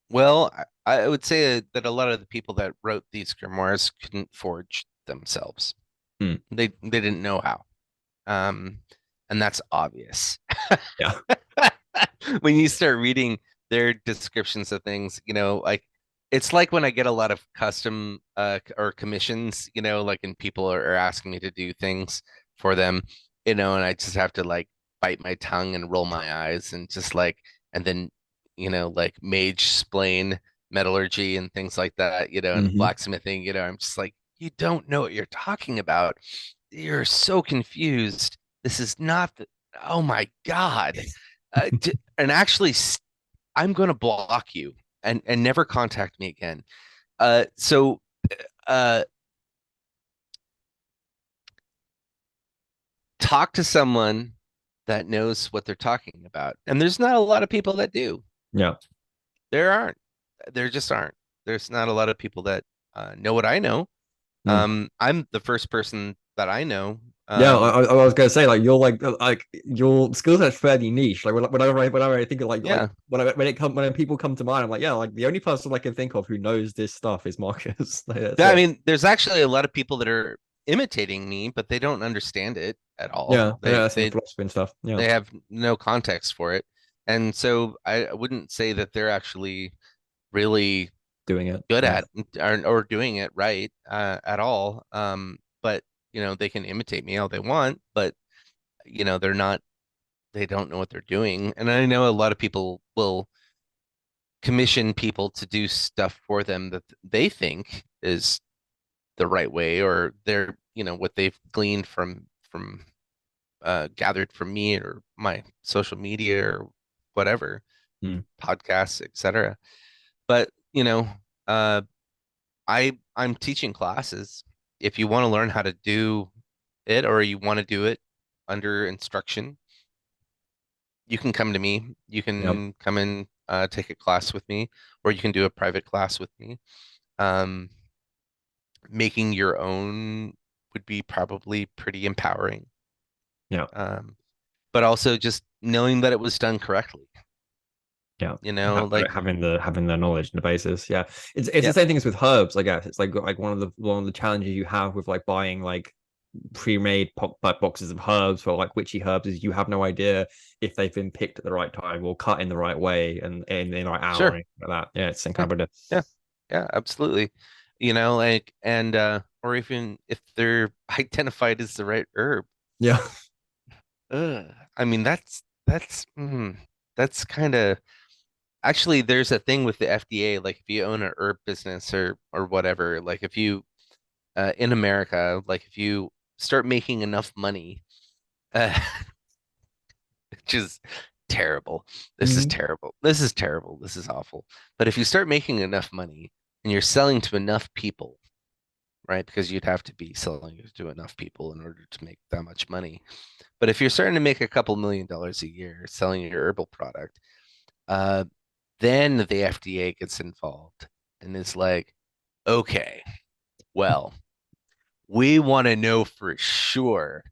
Well, I would say that a lot of the people that wrote these grimoires couldn't forge themselves. They didn't know how. And that's obvious. Yeah. When you start reading their descriptions of things, like, it's like when I get a lot of custom or commissions, like, and people are asking me to do things for them, and I just have to like bite my tongue and roll my eyes and just like, and then, like mage splain metallurgy and things like that, and blacksmithing, I'm just like, you don't know what you're talking about. You're so confused. This is not oh my God. And actually, I'm going to block you and never contact me again. So talk to someone that knows what they're talking about. And there's not a lot of people that do. Yeah. There just aren't. There's not a lot of people that know what I know. I'm the first person that I know. I was gonna say, like, you're like your skill set's fairly niche. Like, whenever I think of like when people come to mind, I'm like, like the only person I can think of who knows this stuff is Marcus. I mean, there's actually a lot of people that are imitating me, but they don't understand it at all. That's the philosophy and stuff. Yeah, they have no context for it, and so I wouldn't say that they're actually really doing it good at or doing it right at all. But they can imitate me all they want, but they don't know what they're doing. And I know a lot of people will commission people to do stuff for them that they think is the right way, or they're, what they've gleaned from gathered from me or my social media or whatever, podcasts, etc. But I'm teaching classes. If you want to learn how to do it, or you want to do it under instruction, you can come to me. You can come and take a class with me, or you can do a private class with me. Making your own would be probably pretty empowering. Yeah. But also just knowing that it was done correctly. Yeah. Like having the knowledge and the basis. Yeah. It's the same thing as with herbs, I guess. It's like one of the challenges you have with like buying like pre-made boxes of herbs for like witchy herbs is you have no idea if they've been picked at the right time or cut in the right way and in the right hour or anything like that. Yeah, it's the same kind of idea. Yeah, absolutely. Like, and or even if they're identified as the right herb. Yeah. I mean, that's kind of, actually, there's a thing with the FDA, like if you own an herb business or whatever, like if you in America, like if you start making enough money, uh, which is terrible. This is terrible. This is terrible. This is awful. But if you start making enough money and you're selling to enough people, right? Because you'd have to be selling to enough people in order to make that much money. But if you're starting to make a couple $1,000,000 a year selling your herbal product, then the FDA gets involved and is like, okay, well, we want to know for sure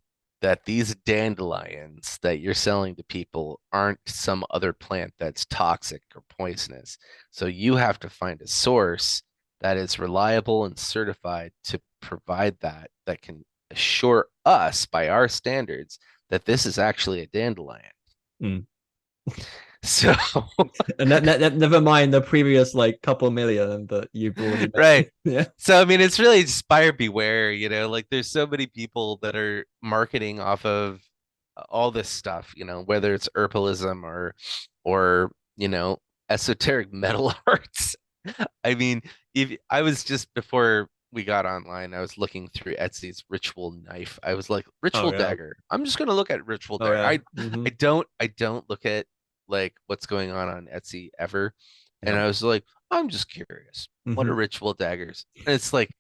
that these dandelions that you're selling to people aren't some other plant that's toxic or poisonous. So you have to find a source that is reliable and certified to provide that can assure us by our standards that this is actually a dandelion. So and never mind the previous like couple million that you've already made. Right. Yeah. So I mean, it's really just buyer beware, you know, like there's so many people that are marketing off of all this stuff, you know, whether it's herbalism or you know, esoteric metal arts. I mean, if I was just before we got online, I was looking through Etsy's ritual knife. I was like, ritual dagger. I'm just gonna look at ritual dagger. I don't look at like what's going on Etsy ever. And I was like, I'm just curious. What are ritual daggers? And it's like,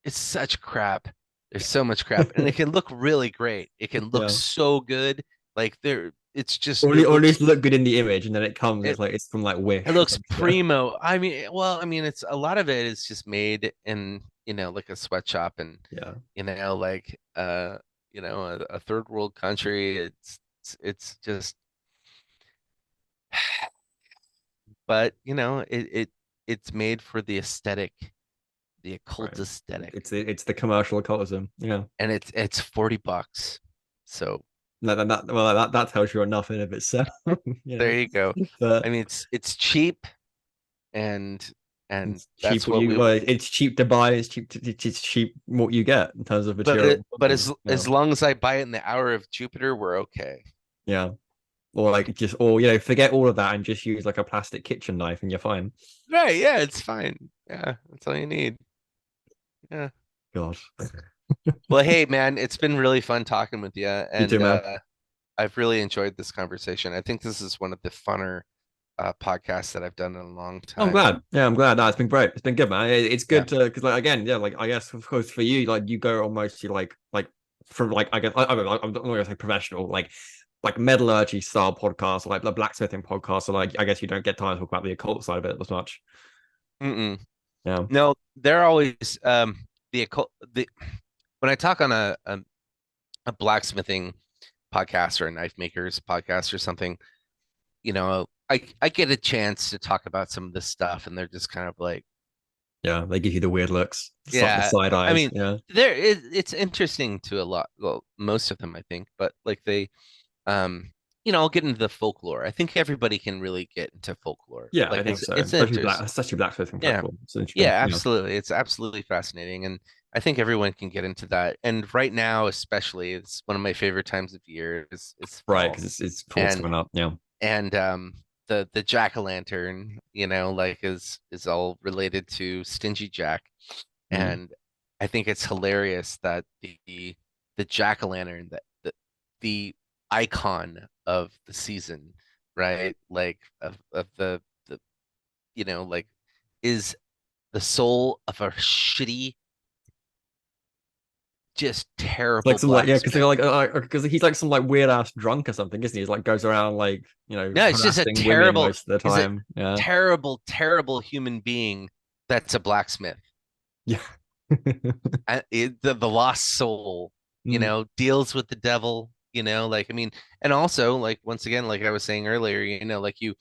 it's such crap. There's so much crap. And it can look really great. It can look so good. Like it's just or at least look good in the image, and then it comes, it's like it's from like Wish. It looks primo. I mean, well, I mean, it's a lot of it is just made in, you know, like a sweatshop and you know, like you know, a third world country. It's just but you know, it's made for the aesthetic, the occult aesthetic. It's the commercial occultism, and it's $40. So that tells you enough in of itself. There you go. But, I mean, it's cheap, and it's that's cheap it's cheap to buy. It's cheap what you get in terms of material. But as long as I buy it in the hour of Jupiter, we're okay. Yeah. Or like forget all of that and just use like a plastic kitchen knife and you're fine. Right, yeah, it's fine. Yeah, that's all you need. Yeah. God. Well, hey man, it's been really fun talking with you. And you too, man. I've really enjoyed this conversation. I think this is one of the funner podcasts that I've done in a long time. I'm glad. Yeah, I'm glad. No, it's been great. It's been good, man. It's good to, because like again, like I guess of course for you, like you go almost to like from like I guess I'm not gonna say professional, like metallurgy style podcast, or like the blacksmithing podcast. So like I guess you don't get time to talk about the occult side of it as much. Yeah. No, they're always the occult. When I talk on a blacksmithing podcast or a knife makers podcast or something, you know, I get a chance to talk about some of this stuff, and they're just kind of like, they give you the weird looks, the side eyes. I mean, it's interesting to a lot, well, most of them, I think, but like they. You know, I'll get into the folklore. I think everybody can really get into folklore. Yeah, like I think so. It's especially blacksmithing. Yeah, absolutely. It's absolutely fascinating, and I think everyone can get into that. And right now, especially, it's one of my favorite times of year. It's right because it's fall's coming up. Yeah, and the jack-o'-lantern, you know, like is all related to Stingy Jack, and I think it's hilarious that the jack-o'-lantern, the icon of the season, right? Like of the you know, like is the soul of a shitty, just terrible. Like some because they're because he's like some like weird ass drunk or something, isn't he? He's like goes around like, you know, no, it's just a terrible most of the time. Terrible human being that's a blacksmith. Yeah. The lost soul, you know, deals with the devil. You know, like, I mean, and also, like, once again, like I was saying earlier, you know, like you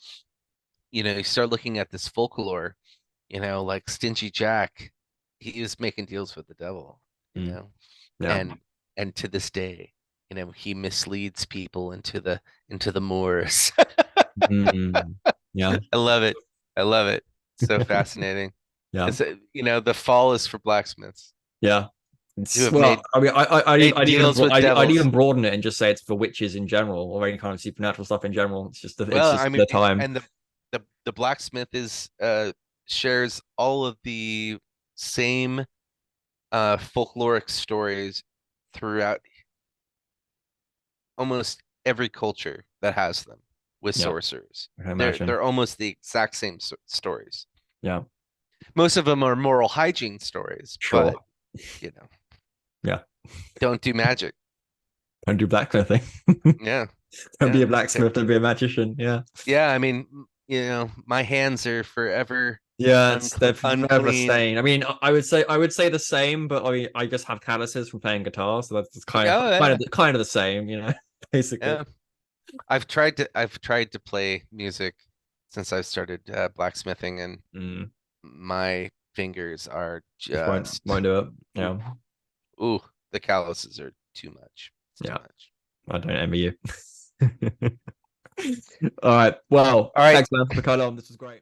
start looking at this folklore, you know, like Stingy Jack, he was making deals with the devil, you know, and to this day, you know, he misleads people into the moors. Yeah, I love it. So fascinating. Yeah, you know, the fall is for blacksmiths. Yeah. I'd even broaden it and just say it's for witches in general, or any kind of supernatural stuff in general. It's just the time. the blacksmith is shares all of the same folkloric stories throughout almost every culture that has them with sorcerers. They're almost the exact same stories. Yeah. Most of them are moral hygiene stories, Sure. but you know. Yeah. Don't do magic. Don't do blacksmithing. Yeah. Don't be a blacksmith, don't be a magician. Yeah. Yeah, I mean, my hands are forever they're forever unclean. stained. I mean, I would say the same, but I mean, I just have calluses from playing guitar, so that's kind of the same, basically. Yeah. I've tried to play music since I started blacksmithing, and my fingers are just won't do it. Yeah. Ooh, the calluses are too much. Too much. I don't envy you. All right. Well, thanks, man, for coming on. This was great.